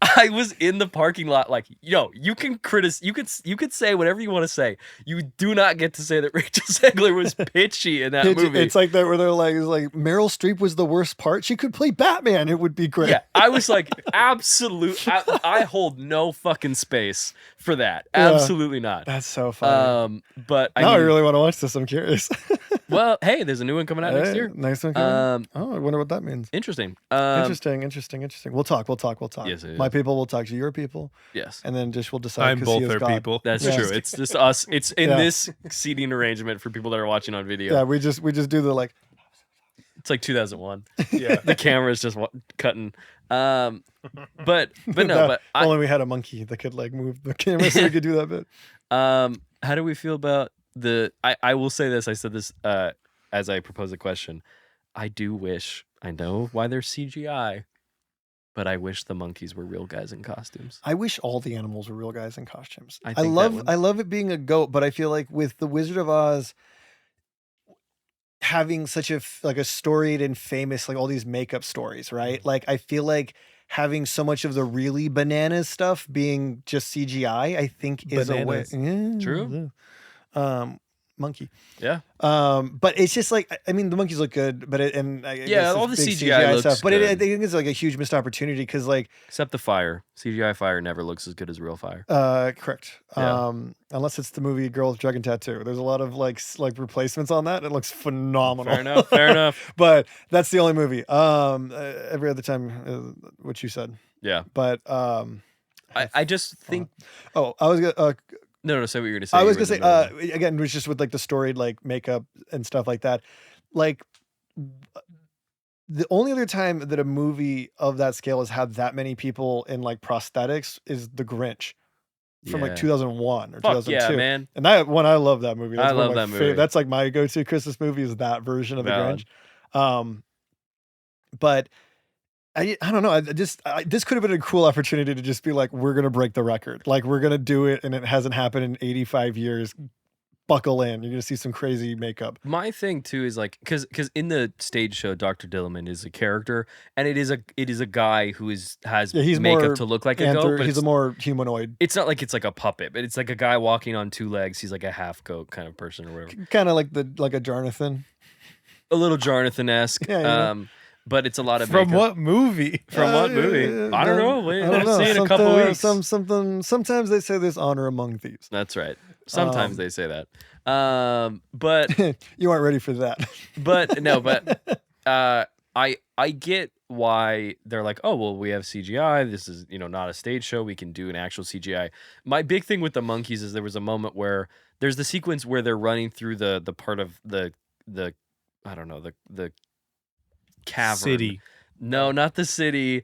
I was in the parking lot like, yo, you can you could say whatever you want to say. You do not get to say that Rachel Zegler was pitchy in that movie. It's like that where they're like, Meryl Streep was the worst part. She could play Batman. It would be great. Yeah, I was like, I hold no fucking space for that. Yeah. Absolutely not. That's so funny. But I really want to watch this. I'm curious. Well, hey, there's a new one coming out next year. Nice one coming. I wonder what that means. Interesting. Interesting. We'll talk. Yes, My people will talk to your people. Yes. And then we'll decide. I'm both their people. That's true. It's just us. It's in this seating arrangement for people that are watching on video. Yeah, we just do the like. It's like 2001. Yeah. The camera's just cutting. But no, only we had a monkey that could like move the camera so we could do that bit. How do we feel about I will say this. I said this as I proposed the question. I do wish, I know why they're CGI, but I wish the monkeys were real guys in costumes. I wish all the animals were real guys in costumes. I love it being a goat, but I feel like with the Wizard of Oz having such a storied and famous, like all these makeup stories, right? Like I feel like having so much of the really bananas stuff being just CGI, I think is a way. Yeah, true. Monkey. Yeah. But it's just like, I mean, the monkeys look good, but all the CGI looks stuff. But good. I think it's like a huge missed opportunity because like, except the fire, CGI fire never looks as good as real fire. Correct. Yeah. Unless it's the movie Girl with Dragon Tattoo. There's a lot of like replacements on that. It looks phenomenal. Fair enough. But that's the only movie. Every other time, what you said. Yeah. But I just think. Oh, I was gonna. No, say what you're gonna say. I was gonna say again, it was just with like the storied like makeup and stuff like that. Like the only other time that a movie of that scale has had that many people in like prosthetics is The Grinch from like 2001 or 2002. Yeah, man. And I love that movie. That's I love that movie. That's like my go-to Christmas movie is that version of The Grinch. But I don't know. This could have been a cool opportunity to just be like, we're going to break the record. Like, we're going to do it, and it hasn't happened in 85 years. Buckle in. You're going to see some crazy makeup. My thing, too, is like, because in the stage show, Dr. Dillerman is a character, and it is a guy who has makeup to look like a goat. But he's a more humanoid. It's not like it's like a puppet, but it's like a guy walking on two legs. He's like a half goat kind of person or whatever. Kind of like a Jonathan. A little Jonathan-esque. Yeah. But it's a lot of from makeup. what movie? From what movie? I don't know. We'll see in a couple weeks. Sometimes they say there's honor among thieves. That's right. Sometimes they say that. But you aren't ready for that. I get why they're like, oh well, we have CGI. This is not a stage show. We can do an actual CGI. My big thing with the monkeys is there was a moment where there's the sequence where they're running through the part of the I don't know the cavern. City. No, not the city.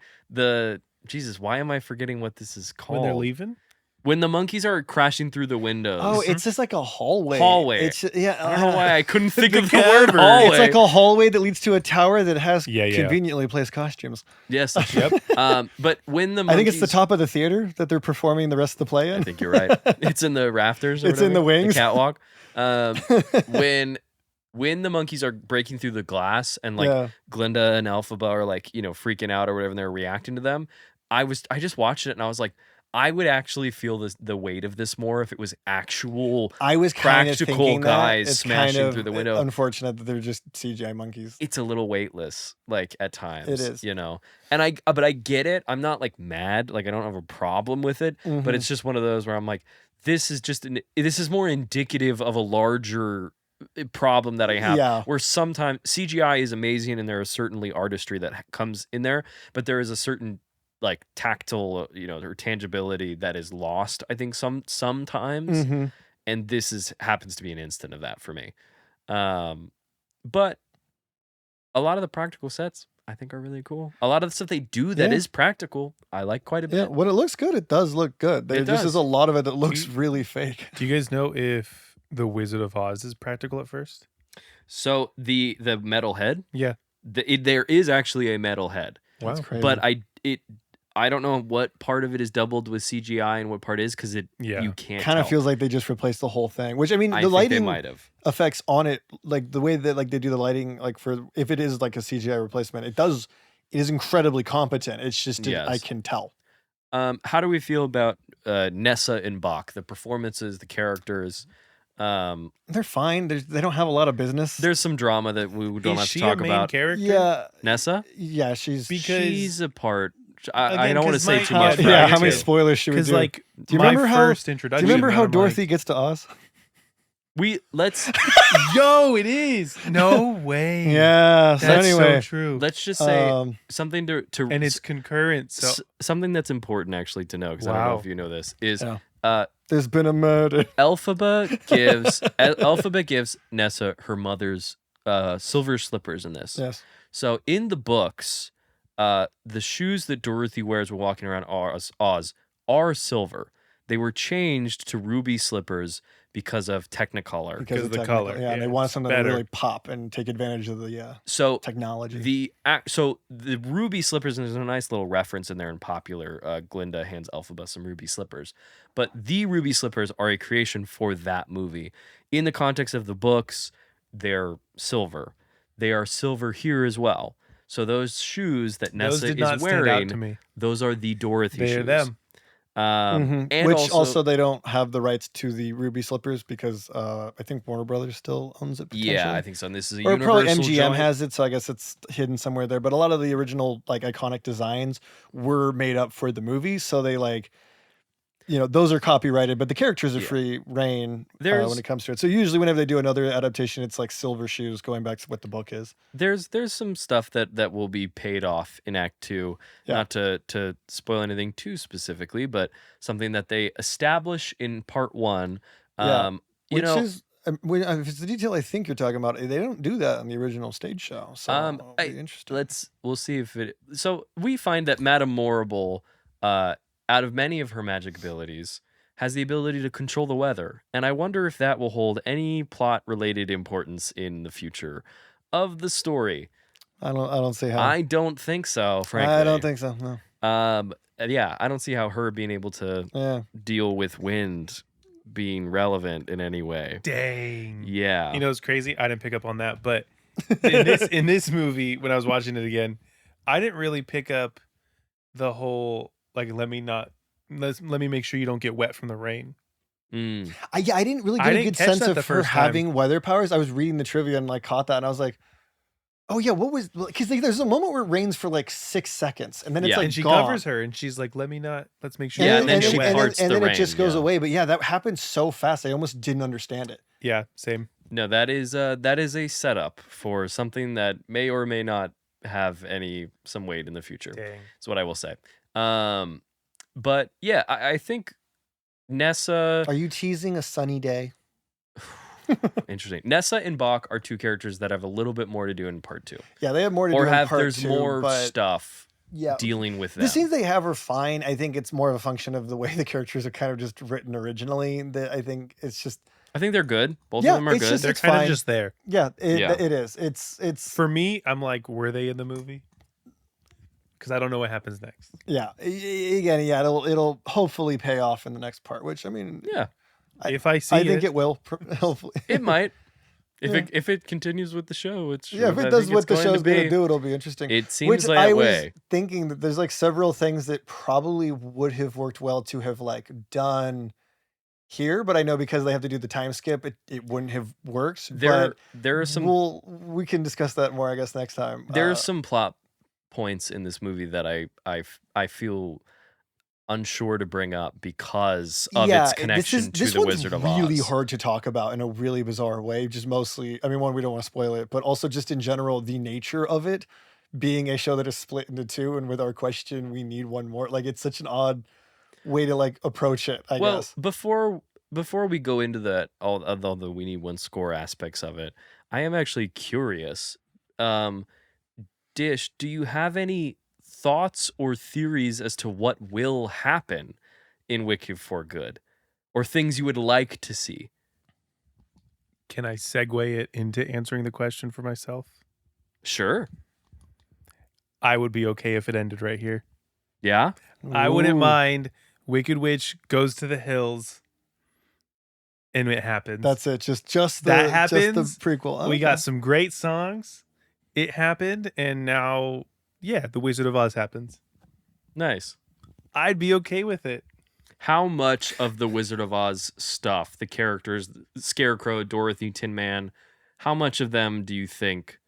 Jesus, why am I forgetting what this is called? When they're leaving? When the monkeys are crashing through the windows. Oh, it's just like a hallway. It's I don't know why I couldn't think of the word hallway. It's like a hallway that leads to a tower that has conveniently placed costumes. Yes. Yep. But when the monkeys, I think it's the top of the theater that they're performing the rest of the play in. I think you're right. It's in the rafters. Or it's in the wings. The catwalk. When the monkeys are breaking through the glass and like Glinda and Elphaba are like, freaking out or whatever, and they're reacting to them. I just watched it and I was like, I would actually feel the weight of this more if it was actual practical guys smashing through the window. Unfortunate that they're just CGI monkeys. It's a little weightless, like at times. It is. And but I get it. I'm not like mad, like I don't have a problem with it, but it's just one of those where I'm like, this is more indicative of a larger problem that I have where sometimes CGI is amazing and there is certainly artistry that comes in there, but there is a certain like tactile or tangibility that is lost, I think sometimes, and this happens to be an instant of that for me. But a lot of the practical sets I think are really cool. A lot of the stuff they do that is practical I like quite a bit. Yeah, when it looks good, it does look good. There just is a lot of it that looks really fake. Do you guys know if the Wizard of Oz is practical at first? So the metal head, there is actually a metal head. Wow, that's crazy. But I don't know what part of it is doubled with CGI and what part is, because you can't kind of tell. feels like they just replaced the whole thing. Which I mean, I the think they lighting might have. effects on it, like the way that like they do the lighting, like for if it is like a CGI replacement, it is incredibly competent. It's just I can tell. How do we feel about Nessa and Bach? The performances, the characters. They're fine. They don't have a lot of business. There's some drama that we don't have to she talk a main about. character? Yeah, Nessa? Yeah, she's a part. I Again, don't want to 'cause say my- too much. Yeah, how many too. spoilers should we Because do? like, do you my remember first do introduction? you remember how I'm Dorothy like, gets to Oz? Let's Yo, it is. No way. Yeah. So That's anyway, so true. let's just say something to And it's concurrent. So something that's important actually to know, because I don't know if you know this, is Yeah. There's been a murder. Elphaba gives Nessa her mother's silver slippers in this. Yes. So in the books, the shoes that Dorothy wears when walking around Oz are silver. They were changed to ruby slippers because of Technicolor. Because of the color. Yeah, and they want something to really pop and take advantage of the technology. So the ruby slippers, and there's a nice little reference in there in Popular. Glinda hands Elphaba some ruby slippers. But the ruby slippers are a creation for that movie. In the context of the books, they're silver. They are silver here as well. So those shoes that Nessa is wearing, those are the Dorothy shoes. They're them. And which also they don't have the rights to the ruby slippers because I think Warner Brothers still owns it. Yeah, I think so. And this is a or Universal probably MGM joint. has it, so I guess it's hidden somewhere there. But a lot of the original like iconic designs were made up for the movie, so they like, those are copyrighted, but the characters are free reign when it comes to it. So usually whenever they do another adaptation, it's like silver shoes, going back to what the book is. There's some stuff that will be paid off in Act 2. Yeah. Not to spoil anything too specifically, but something that they establish in Part 1. Which is, if it's the detail I think you're talking about, they don't do that on the original stage show. So it'll be interesting. We'll see if it. So we find that Madame Morrible, out of many of her magic abilities, has the ability to control the weather. And I wonder if that will hold any plot-related importance in the future of the story. I don't see how. I don't think so, frankly. I don't think so, no. I don't see how her being able to deal with wind being relevant in any way. Dang. Yeah. It's crazy. I didn't pick up on that, but in this movie, when I was watching it again, I didn't really pick up the whole like let me make sure you don't get wet from the rain. I didn't really get a good sense of her having weather powers. I was reading the trivia and like caught that, and I was like, oh yeah, what was, because there's a moment where it rains for like 6 seconds, and then it's like and she gone. covers her, and she's like, let's make sure. Yeah, and then she and parts then the rain. It just goes away. But yeah, that happened so fast, I almost didn't understand it. Yeah, same. No, that is a setup for something that may or may not have some weight in the future. Dang. That's what I will say. But yeah, I think Nessa. Are you teasing a sunny day? Interesting. Nessa and Bach are two characters that have a little bit more to do in Part 2. Yeah, they have more to do in Part 2. There's more stuff yeah, dealing with them. The scenes they have are fine. I think it's more of a function of the way the characters are kind of just written originally. That I think it's just. I think they're good. Both of them are good. They're kind of just there. Yeah, it is. It's for me. I'm like, were they in the movie? Because I don't know what happens next. Yeah, again, it'll hopefully pay off in the next part. Which I mean, yeah, if I see, I think it will. Hopefully, it might. If it continues with the show, if it does what the show's going to do, it'll be interesting. It seems that way. I was thinking that there's like several things that probably would have worked well to have like done here, but I know because they have to do the time skip, it wouldn't have worked. There are some. We can discuss that more, I guess, next time. There are some plot points in this movie that I feel unsure to bring up because of its connection to the Wizard of Oz. This one's really hard to talk about in a really bizarre way. Just mostly, I mean, one, we don't want to spoil it, but also just in general, the nature of it being a show that is split into two, and with our question, we need one more. Like, it's such an odd way to like approach it, I guess. Before we go into that, although we need one score aspects of it, I am actually curious. Dish, do you have any thoughts or theories as to what will happen in Wicked for Good, or things you would like to see? Can I segue it into answering the question for myself? Sure. I would be okay if it ended right here. Yeah. I wouldn't Ooh. mind Wicked Witch goes to the hills and it happens. That's it. Just that the happens. prequel. We Okay. got some great songs. It happened, and now, yeah, The Wizard of Oz happens. Nice. I'd be okay with it. How much of the Wizard of Oz stuff, the characters, Scarecrow, Dorothy, Tin Man, how much of them do you think,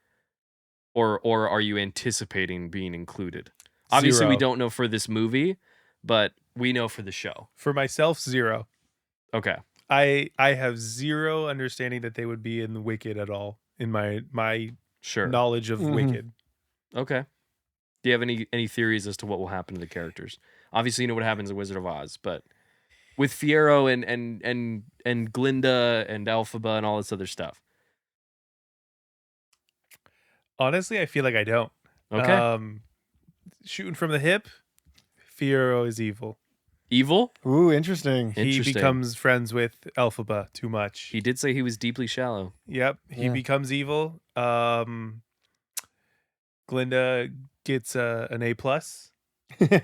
or are you anticipating being included? Obviously, we 0. don't know for this movie, but we know for the show. For myself, 0. Okay. I have 0 understanding that they would be in the Wicked at all in my Sure. knowledge of Wicked. Okay. Do you have any theories as to what will happen to the characters? Obviously, you know what happens in Wizard of Oz, but with Fiyero and Glinda and Elphaba and all this other stuff. Honestly, I feel like I don't. Okay. Shooting from the hip, Fiyero is evil. Evil? Ooh, interesting. He becomes friends with Elphaba too much. He did say he was deeply shallow. Yep, he becomes evil. Glinda gets an A+.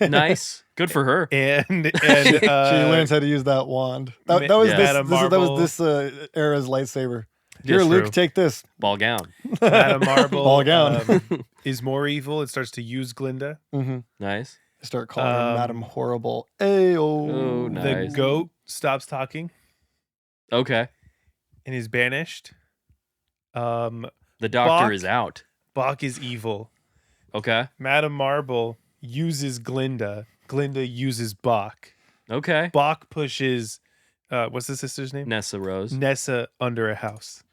Nice. Good for her. And She learns how to use that wand. That was Madame this era's lightsaber. Yeah, Here, Luke, true. take this. Ball gown. Madame Marble Ball gown. is more evil. It starts to use Glinda. Mm-hmm. Nice. Start calling her Madame Horrible. Ayo. Oh, nice. The goat stops talking Okay. and is banished. The doctor Bach. is out. Bach is evil. Okay. Madame Marble uses Glinda. Glinda uses Bach. Okay. Bach pushes, what's the sister's name? Nessa Rose. Nessa under a house.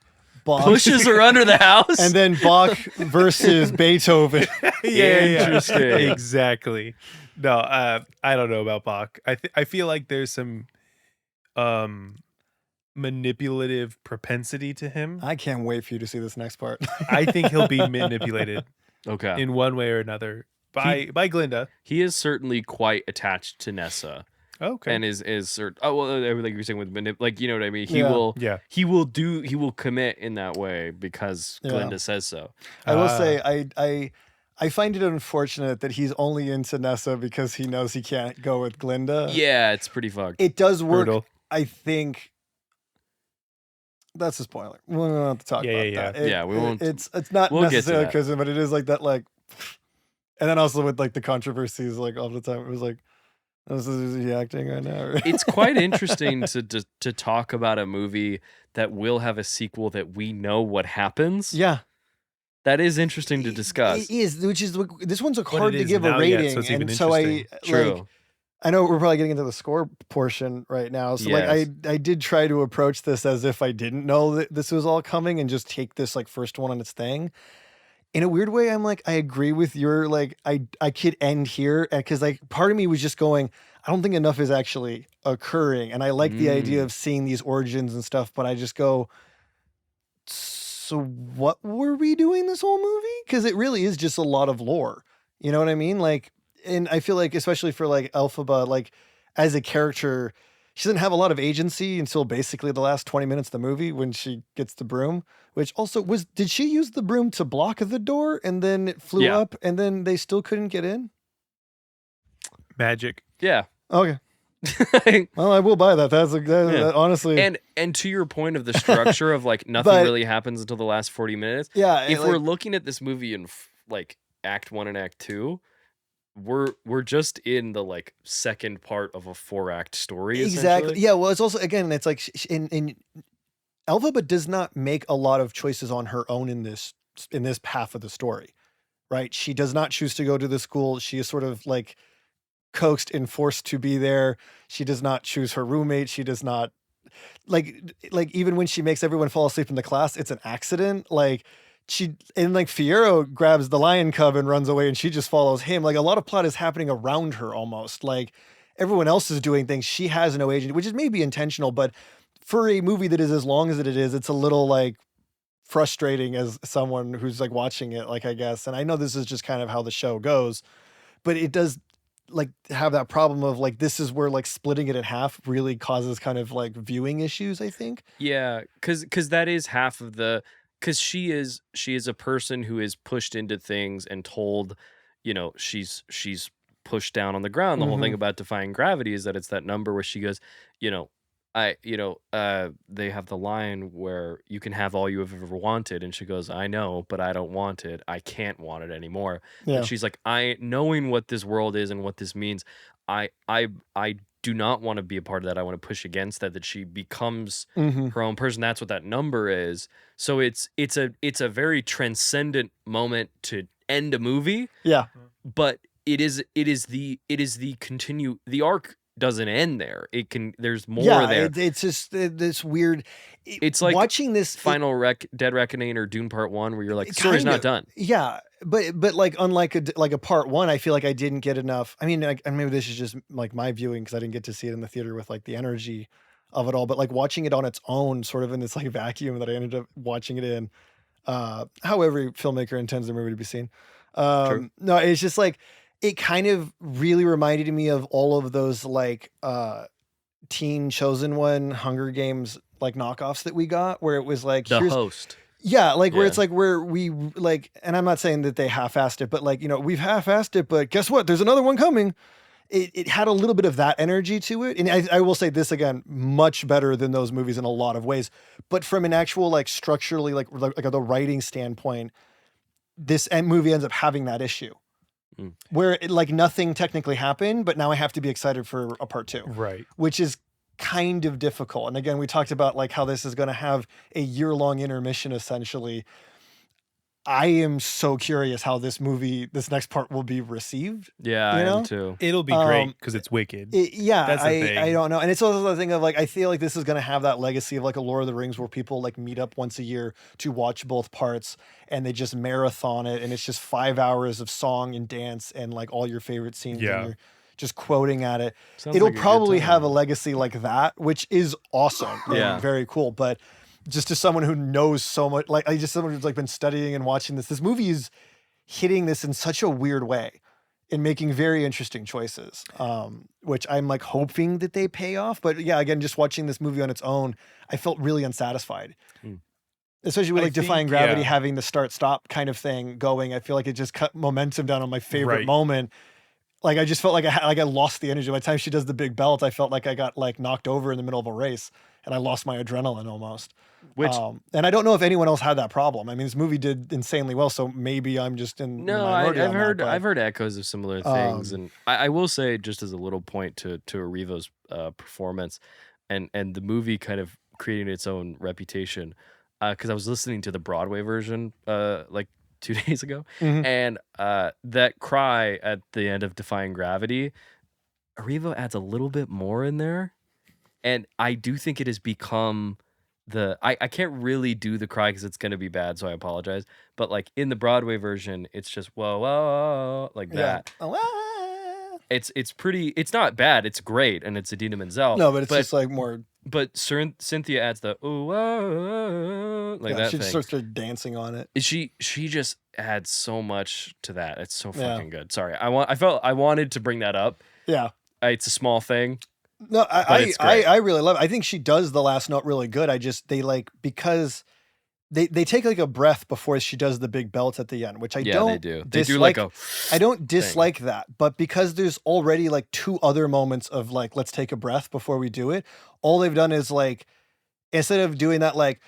Bach. Pushes her under the house. And then Bach versus Beethoven. Interesting. Exactly. No, I don't know about Bach. I feel like there's some manipulative propensity to him. I can't wait for you to see this next part. I think he'll be manipulated Okay. in one way or another by Glinda. He is certainly quite attached to Nessa. Okay. And is like you're saying with like, you know what I mean? He Yeah. will Yeah. he will commit in that way because Yeah. Glinda says so. I will say I find it unfortunate that he's only into Nessa because he knows he can't go with Glinda. Yeah, it's pretty fucked. It does work. Brutal. I think that's a spoiler. We don't have to talk about that. Yeah, we won't. It's not We'll get to necessarily that. because, but it is like that, like, and then also with like the controversies, like all the time, it was like, is he acting right now? It's quite interesting to talk about a movie that will have a sequel that we know what happens. Yeah, That is interesting to discuss. it is. Which is this one's But hard it to is give a now, yeah, rating, so it's even and so interesting. True. like, I know we're probably getting into the score portion right now. So Yes. like I did try to approach this as if I didn't know that this was all coming and just take this like first one on its thing. In a weird way, I'm like, I agree with your like I could end here because like part of me was just going, I don't think enough is actually occurring. And I like the idea of seeing these origins and stuff, but I just go, so what were we doing this whole movie? Because it really is just a lot of lore. You know what I mean? Like, and I feel like, especially for like Elphaba, like as a character, she doesn't have a lot of agency until basically the last 20 minutes of the movie when she gets the broom, which also did she use the broom to block the door and then it flew up and then they still couldn't get in? Magic. Yeah. Okay. Well, I will buy that. That, honestly. And to your point of the structure of like nothing really happens until the last 40 minutes. Yeah. If we're looking at this movie in like Act 1 and Act 2, we're just in the like second part of a 4-act story. Exactly. Yeah. Well, it's also, again, it's like in Elphaba does not make a lot of choices on her own in this half of the story, right? She does not choose to go to the school. She is sort of like coaxed and forced to be there. She does not choose her roommate. She does not like even when she makes everyone fall asleep in the class, it's an accident. Like Fiyero grabs the lion cub and runs away and she just follows him. Like a lot of plot is happening around her almost. Like everyone else is doing things. She has no agent, which is maybe intentional, but for a movie that is as long as it is, it's a little like frustrating as someone who's like watching it, like I guess. And I know this is just kind of how the show goes, but it does like have that problem of like this is where like splitting it in half really causes kind of like viewing issues, I think. Yeah, because that is half of the because she is a person who is pushed into things and told, you know, she's pushed down on the ground. The whole thing about defying gravity is that it's that number where she goes, you know, they have the line where you can have all you have ever wanted, and she goes, I know, but I don't want it. I can't want it anymore. Yeah. And she's like, knowing what this world is and what this means, I do not want to be a part of that. I want to push against that she becomes her own person. That's what that number is. So it's a very transcendent moment to end a movie. Yeah. But the arc doesn't end there. There's more there. It's just this weird. It's like watching this final Dead Reckoning or Dune Part 1, where you're like, the story's not done. Yeah, but like unlike a part 1, I feel like I didn't get enough. I mean, and maybe this is just like my viewing because I didn't get to see it in the theater with like the energy of it all. But like watching it on its own, sort of in this like vacuum that I ended up watching it in. How every filmmaker intends their movie to be seen. No, it's just like. It kind of really reminded me of all of those like Teen Chosen One Hunger Games like knockoffs that we got, where it was like the host. Yeah, like where it's like where we like, and I'm not saying that they half-assed it, but like, we've half-assed it, but guess what? There's another one coming. It had a little bit of that energy to it. And I will say this again, much better than those movies in a lot of ways. But from an actual like structurally, like the writing standpoint, this movie ends up having that issue. Where like nothing technically happened, but now I have to be excited for a part 2. Right. Which is kind of difficult. And again, we talked about like how this is going to have a year-long intermission essentially. I am so curious how this next part will be received. Yeah, I am too. It'll be great because it's wicked. That's the thing. I don't know. And it's also the thing of like, I feel like this is going to have that legacy of like a Lord of the Rings where people like meet up once a year to watch both parts and they just marathon it. And it's just 5 hours of song and dance and like all your favorite scenes. And you're just quoting at it. It'll probably have a legacy like that, which is awesome. And very cool. But just to someone who knows so much, like just someone who's like been studying and watching this movie is hitting this in such a weird way and making very interesting choices, which I'm like hoping that they pay off. But yeah, again, just watching this movie on its own, I felt really unsatisfied. Especially with like Defying Gravity having the start-stop kind of thing going. I feel like it just cut momentum down on my favorite moment. Like I just felt like I lost the energy. By the time she does the big belt, I felt like I got like knocked over in the middle of a race and I lost my adrenaline almost. And I don't know if anyone else had that problem. I mean, this movie did insanely well, so maybe I'm just in the minority on that, I've heard echoes of similar things, and I will say, just as a little point to Arrivo's performance, and the movie kind of creating its own reputation, because I was listening to the Broadway version like 2 days ago, and that cry at the end of Defying Gravity, Arrivo adds a little bit more in there, and I do think it has become I can't really do the cry because it's going to be bad, so I apologize. But like in the Broadway version, it's just whoa, whoa, like that. It's pretty. It's not bad. It's great, and it's Idina Menzel. No, but it's just like more. But Cynthia adds the ooh, like that. She thing. just starts dancing on it. She just adds so much to that. It's so fucking good. Sorry, I wanted to bring that up. Yeah, it's a small thing. No, I really love it. I think she does the last note really good. Because they take like a breath before she does the big belt at the end, which I don't. They do. They do like a. I don't dislike that, but because there's already like 2 other moments of like, let's take a breath before we do it. All they've done is like, instead of doing that like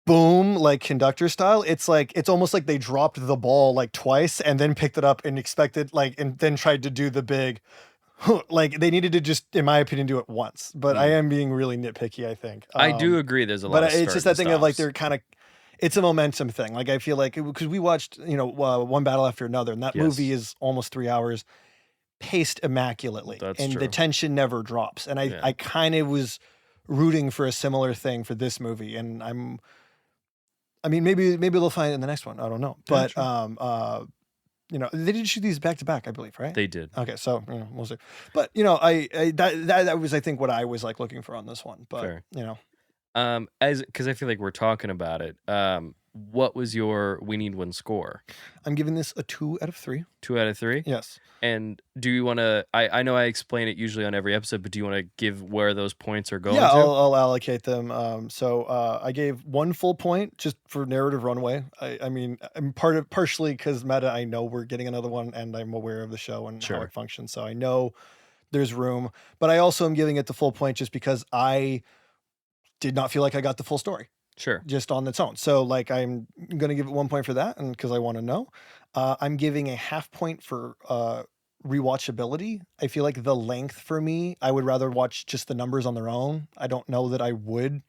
boom, like conductor style, it's like, it's almost like they dropped the ball like twice and then picked it up and expected like, and then tried to do the big. Like they needed to just, in my opinion, do it once. But I am being really nitpicky, I think. I do agree. There's a lot. But it's just that thing of like they're kind of, it's a momentum thing. Like I feel like because we watched, One Battle After Another, and that movie is almost 3 hours, paced immaculately, and the tension never drops. And I kind of was rooting for a similar thing for this movie, and I mean, maybe they'll find it in the next one. I don't know, but they did shoot these back to back, I believe, right? They did. Okay, so we'll see. But that was I think what I was like looking for on this one. But Fair. Because I feel like we're talking about it. what was your We Need One score? I'm giving this a 2 out of 3. 2 out of 3? Yes. And do you want to? I know I explain it usually on every episode, but do you want to give where those points are going Yeah, to? I'll allocate them. I gave 1 full point just for narrative runway. I mean, I'm partially because meta. I know we're getting another one, and I'm aware of the show and how Sure. it functions, so I know there's room. But I also am giving it the full point just because I did not feel like I got the full story. Sure. Just on its own. So like I'm gonna give it 1 point for that, and because I want to know. I'm giving a half point for rewatchability. I feel like the length for me, I would rather watch just the numbers on their own. I don't know that I would.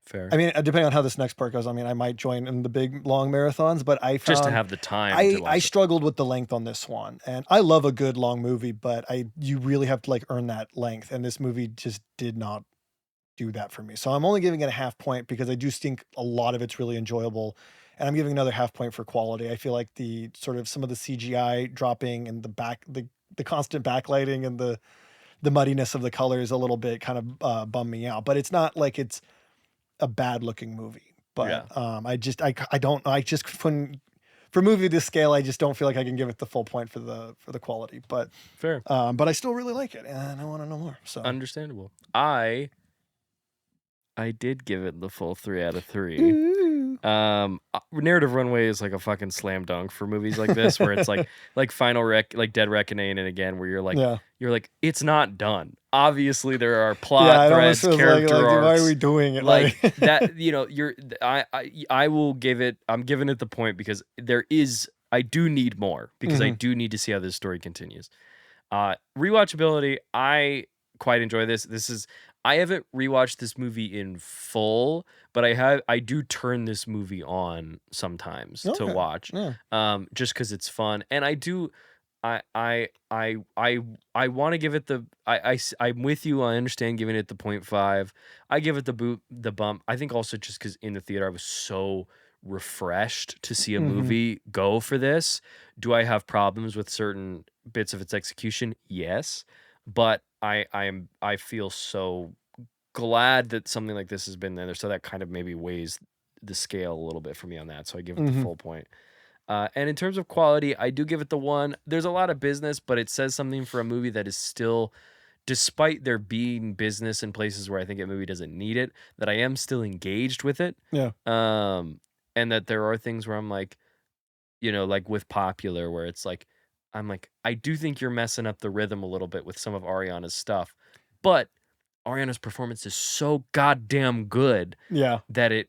Fair. I mean, depending on how this next part goes, I mean, I might join in the big long marathons, but I found just to have the time. to watch I it. struggled with the length on this one, and I love a good long movie, but you really have to like earn that length, and this movie just did not do that for me. So I'm only giving it a half point because I do think a lot of it's really enjoyable. And I'm giving another half point for quality. I feel like the sort of some of the CGI dropping and the constant backlighting and the muddiness of the colors a little bit kind of bummed me out. But it's not like it's a bad looking movie. But I just couldn't, for a movie this scale, I just don't feel like I can give it the full point for the quality. But fair. But I still really like it, and I want to know more. So understandable. I did give it the full 3 out of 3. Narrative runway is like a fucking slam dunk for movies like this, where it's like like Dead Reckoning, and again where you're like it's not done. Obviously there are plot threads, character arcs. Why are we doing it like that? I will give it. I'm giving it the point because I do need more because I do need to see how this story continues. Rewatchability, I quite enjoy this. I haven't rewatched this movie in full, but I do turn this movie on sometimes to watch, just because it's fun, and I want to give it I'm with you. I understand giving it the 0.5. I give it the bump. I think also just because in the theater I was so refreshed to see a movie go for this. Do I have problems with certain bits of its execution? Yes, but I feel so glad that something like this has been there, so that kind of maybe weighs the scale a little bit for me on that. So I give it the full point. And in terms of quality, I do give it the 1. There's a lot of business, but it says something for a movie that is still, despite there being business in places where I think a movie doesn't need it, that I am still engaged with it. Yeah. And that there are things where I'm like, like with Popular, where it's like, I'm like, I do think you're messing up the rhythm a little bit with some of Ariana's stuff, but Ariana's performance is so goddamn good that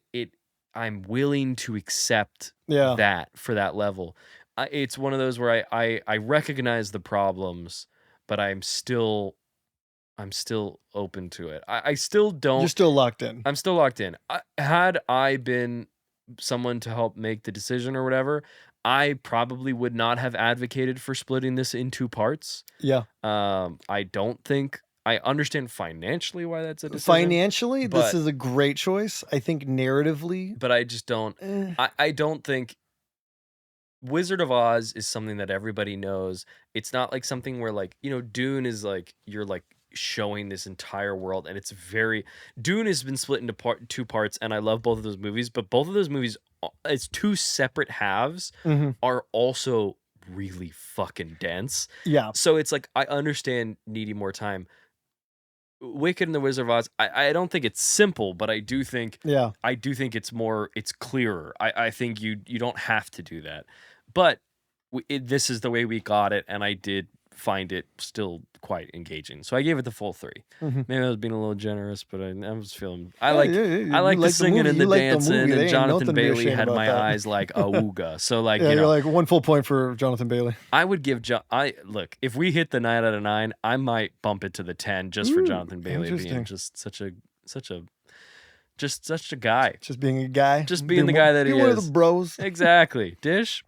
I'm willing to accept that for that level. It's one of those where I recognize the problems, but I'm still open to it. I still don't. You're still locked in. I'm still locked in. Had I been someone to help make the decision or whatever, I probably would not have advocated for splitting this in 2 parts. Yeah. I don't think I understand financially why that's a decision. Financially, this is a great choice. I think narratively, but I just don't. I don't think Wizard of Oz is something that everybody knows. It's not like something where like Dune is like you're like showing this entire world, and it's very. Dune has been split into 2 parts, and I love both of those movies. But both of those movies, it's 2 separate halves, are also really fucking dense. Yeah. So it's like I understand needing more time. Wicked and the Wizard of Oz, I don't think it's simple, but I do think it's clearer. I think you don't have to do that, but this is the way we got it, and I did find it still quite engaging. So I gave it the full 3. Maybe I was being a little generous, but I was feeling I like the singing and the dancing, and Jonathan Bailey had my eyes like awooga. So like you're like 1 full point for Jonathan Bailey. I would give look, if we hit the 9 out of 9, I might bump it to the 10 just for Jonathan Bailey being just such a guy. Just being a guy. Just being the guy that he is. One of the bros. Exactly. Dish.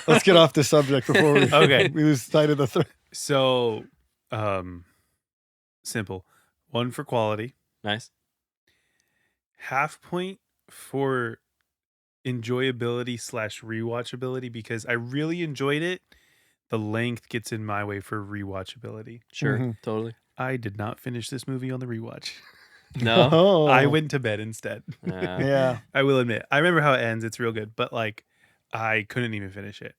Let's get off this subject before we lose sight of the thread. So, simple. 1 for quality. Nice. Half point for enjoyability / rewatchability, because I really enjoyed it. The length gets in my way for rewatchability. Sure. Totally. I did not finish this movie on the rewatch. No. Oh. I went to bed instead. Yeah. I will admit. I remember how it ends. It's real good, but like I couldn't even finish it.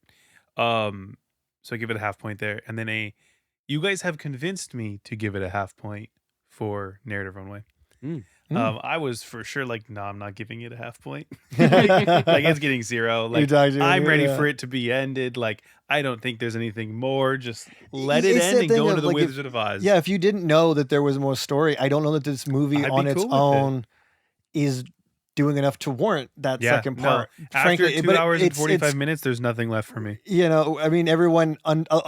So I give it a half point there, and then you guys have convinced me to give it a half point for narrative runway. I was for sure like, no, I'm not giving it a half point. Like it's getting 0. Like I'm ready for it to be ended. Like I don't think there's anything more. Just let it end and go into the Wizard of Oz. Yeah, if you didn't know that there was more story, I don't know that this movie on its own is doing enough to warrant that second part. No. After 2 hours and 45 minutes, there's nothing left for me. You know, I mean, everyone,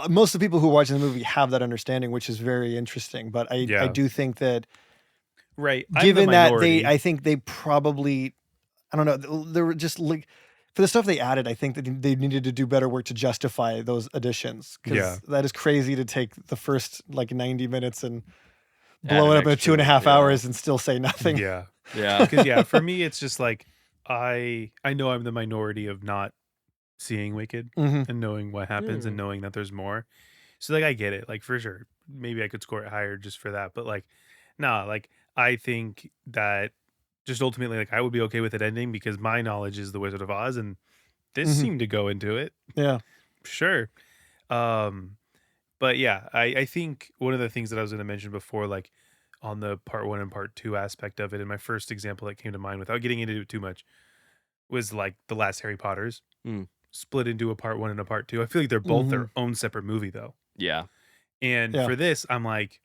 most of the people who are watching the movie have that understanding, which is very interesting. But I do think that, right, given that I think they probably, I don't know, they were just like, for the stuff they added, I think that they needed to do better work to justify those additions. Because that is crazy to take the first like 90 minutes and blow it up in 2.5 hours and still say nothing. Yeah. Because for me, it's just like I know I'm the minority of not seeing Wicked and knowing what happens and knowing that there's more. So like I get it, like for sure. Maybe I could score it higher just for that, but like, nah, like I think that just ultimately, like I would be okay with it ending because my knowledge is the Wizard of Oz, and this seemed to go into it. Yeah, sure. But yeah, I think one of the things that I was going to mention before, like on the part 1 and part 2 aspect of it, and my first example that came to mind without getting into it too much was like the last Harry Potters split into a part 1 and a part 2. I feel like they're both their own separate movie though. Yeah. And for this, I'm like,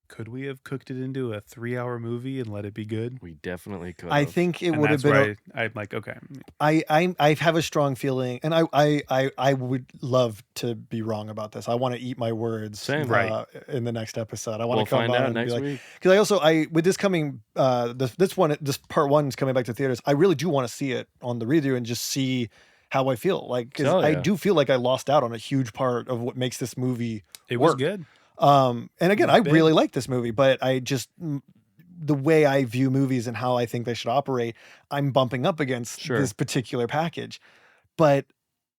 could we have cooked it into a 3-hour movie and let it be good? We definitely could. I think it would have been. I'm like, okay. I have a strong feeling, and I would love to be wrong about this. I want to eat my words. Same. Right. In the next episode, I want to come find on out and next be like, week. because with this coming, this part 1 is coming back to theaters. I really do want to see it on the redo and just see how I feel. Like, because I do feel like I lost out on a huge part of what makes this movie. It was good. And again, I really like this movie, but I just, the way I view movies and how I think they should operate, I'm bumping up against this particular package. But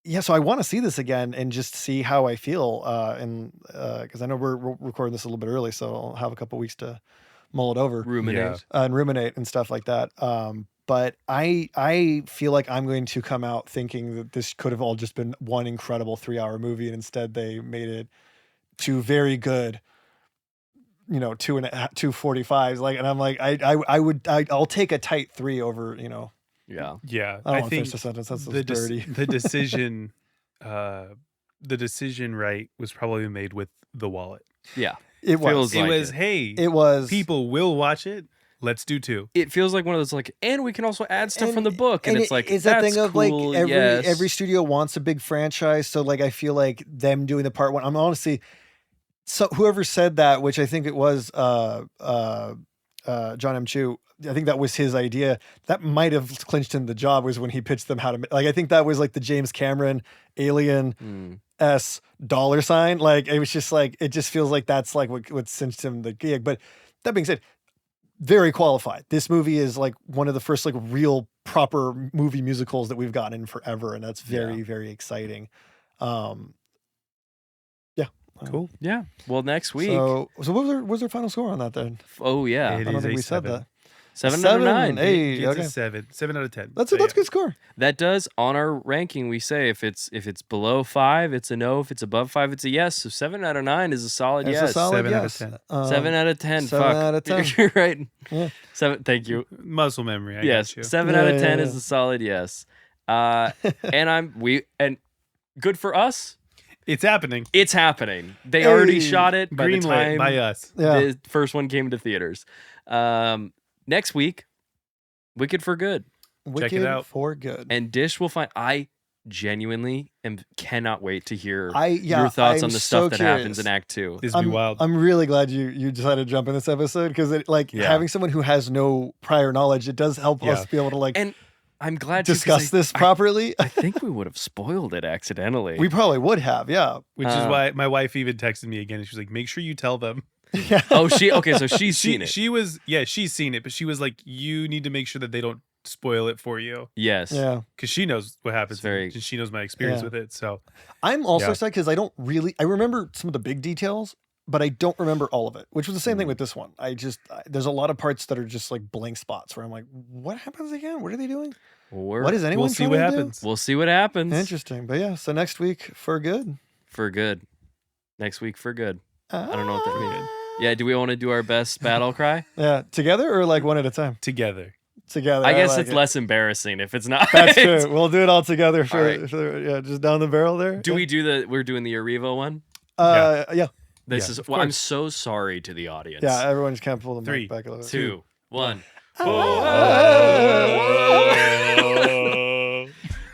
yeah, so I want to see this again and just see how I feel. And because I know we're recording this a little bit early, so I'll have a couple weeks to mull it over, ruminate and stuff like that. But I feel like I'm going to come out thinking that this could have all just been one incredible 3-hour movie, and instead they made it 2 very good, 2.45s. Like, and I'm like, I'll take a tight 3 over, Yeah. I think the sentence. That's so dirty. The decision, the decision right was probably made with the wallet. Yeah. It was. It was. People will watch it. Let's do 2. It feels like one of those like, and we can also add stuff from the book, and it's like it's that's that thing of cool, like every studio wants a big franchise, so like I feel like them doing the part 1. I'm honestly, so whoever said that, which I think it was Jon M. I think that was his idea. That might have clinched him the job, was when he pitched them how to like. I think that was like the James Cameron Alien $. Like it was just like, it just feels like that's like what cinched him the gig. But that being said, very qualified. This movie is like one of the first like real proper movie musicals that we've gotten in forever, and that's very very exciting. Cool. Yeah. Well, next week. So what was our final score on that then? Oh yeah. It I don't is think a we 7. said that. 7 out of 9. Hey, It's okay. a 7 out of 10. That's So, a good score. That does, on our ranking, we say if it's below 5, it's a no. If it's above 5, it's a yes. So 7 out of 9 is a solid It's yes. a solid 7 out of yes. 10. 7 out of 10. 7 Fuck. out of 10. You're right. Yeah. 7. Thank you. Muscle memory. I Yes. got you. 7 out of 10 Yeah. is a solid yes. And good for us. It's happening. It's happening. They already Hey. shot it by the Greenlit time by us. Yeah. the first one came to theaters. Next week, Wicked for Good. Wicked it out. for good. And Dish will find. I genuinely cannot wait to hear Yeah, your thoughts I'm on the so stuff that happens in curious. Act 2. This would be wild. I'm really glad you decided to jump in this episode, because having someone who has no prior knowledge, it does help us be able to like And I'm glad to, 'cause discuss this properly. I think we would have spoiled it accidentally. We probably would have, yeah. Which is why my wife even texted me again, and she was like, make sure you tell them. Yeah. Oh, so she's seen it. She's seen it, but she was like, you need to make sure that they don't spoil it for you. Yes. Yeah. Because she knows what happens. It's very- and she knows my experience Yeah. with it. So I'm also Yeah. excited because I remember some of the big details, but I don't remember all of it, which was the same thing with this one. There's a lot of parts that are just like blank spots where I'm like, what happens again? What are they doing? What is anyone We'll see trying what to happens. do? We'll see what happens. Interesting. But yeah, so next week for good. For good. Next week for good. I don't know what that means. Yeah, do we want to do our best battle cry? Yeah, together or like one at a time? Together. I guess like it's less embarrassing if it's not. That's true. We'll do it all together for, All right. just down the barrel there. We're doing the Arrivo one? Yeah. This is, well, I'm so sorry to the audience. Yeah, everyone just can't pull the 3, mic back a little bit. 2, 1.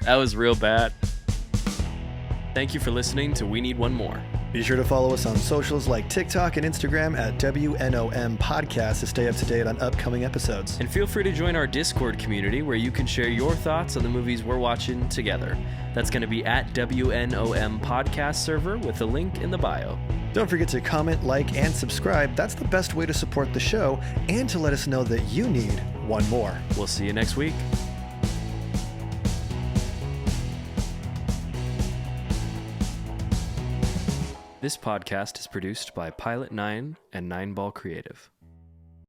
That was real bad. Thank you for listening to We Need One More. Be sure to follow us on socials like TikTok and Instagram at WNOM Podcast to stay up to date on upcoming episodes. And feel free to join our Discord community where you can share your thoughts on the movies we're watching together. That's going to be at WNOM Podcast server with a link in the bio. Don't forget to comment, like, and subscribe. That's the best way to support the show and to let us know that you need one more. We'll see you next week. This podcast is produced by Pilot 9 and 9 Ball Creative.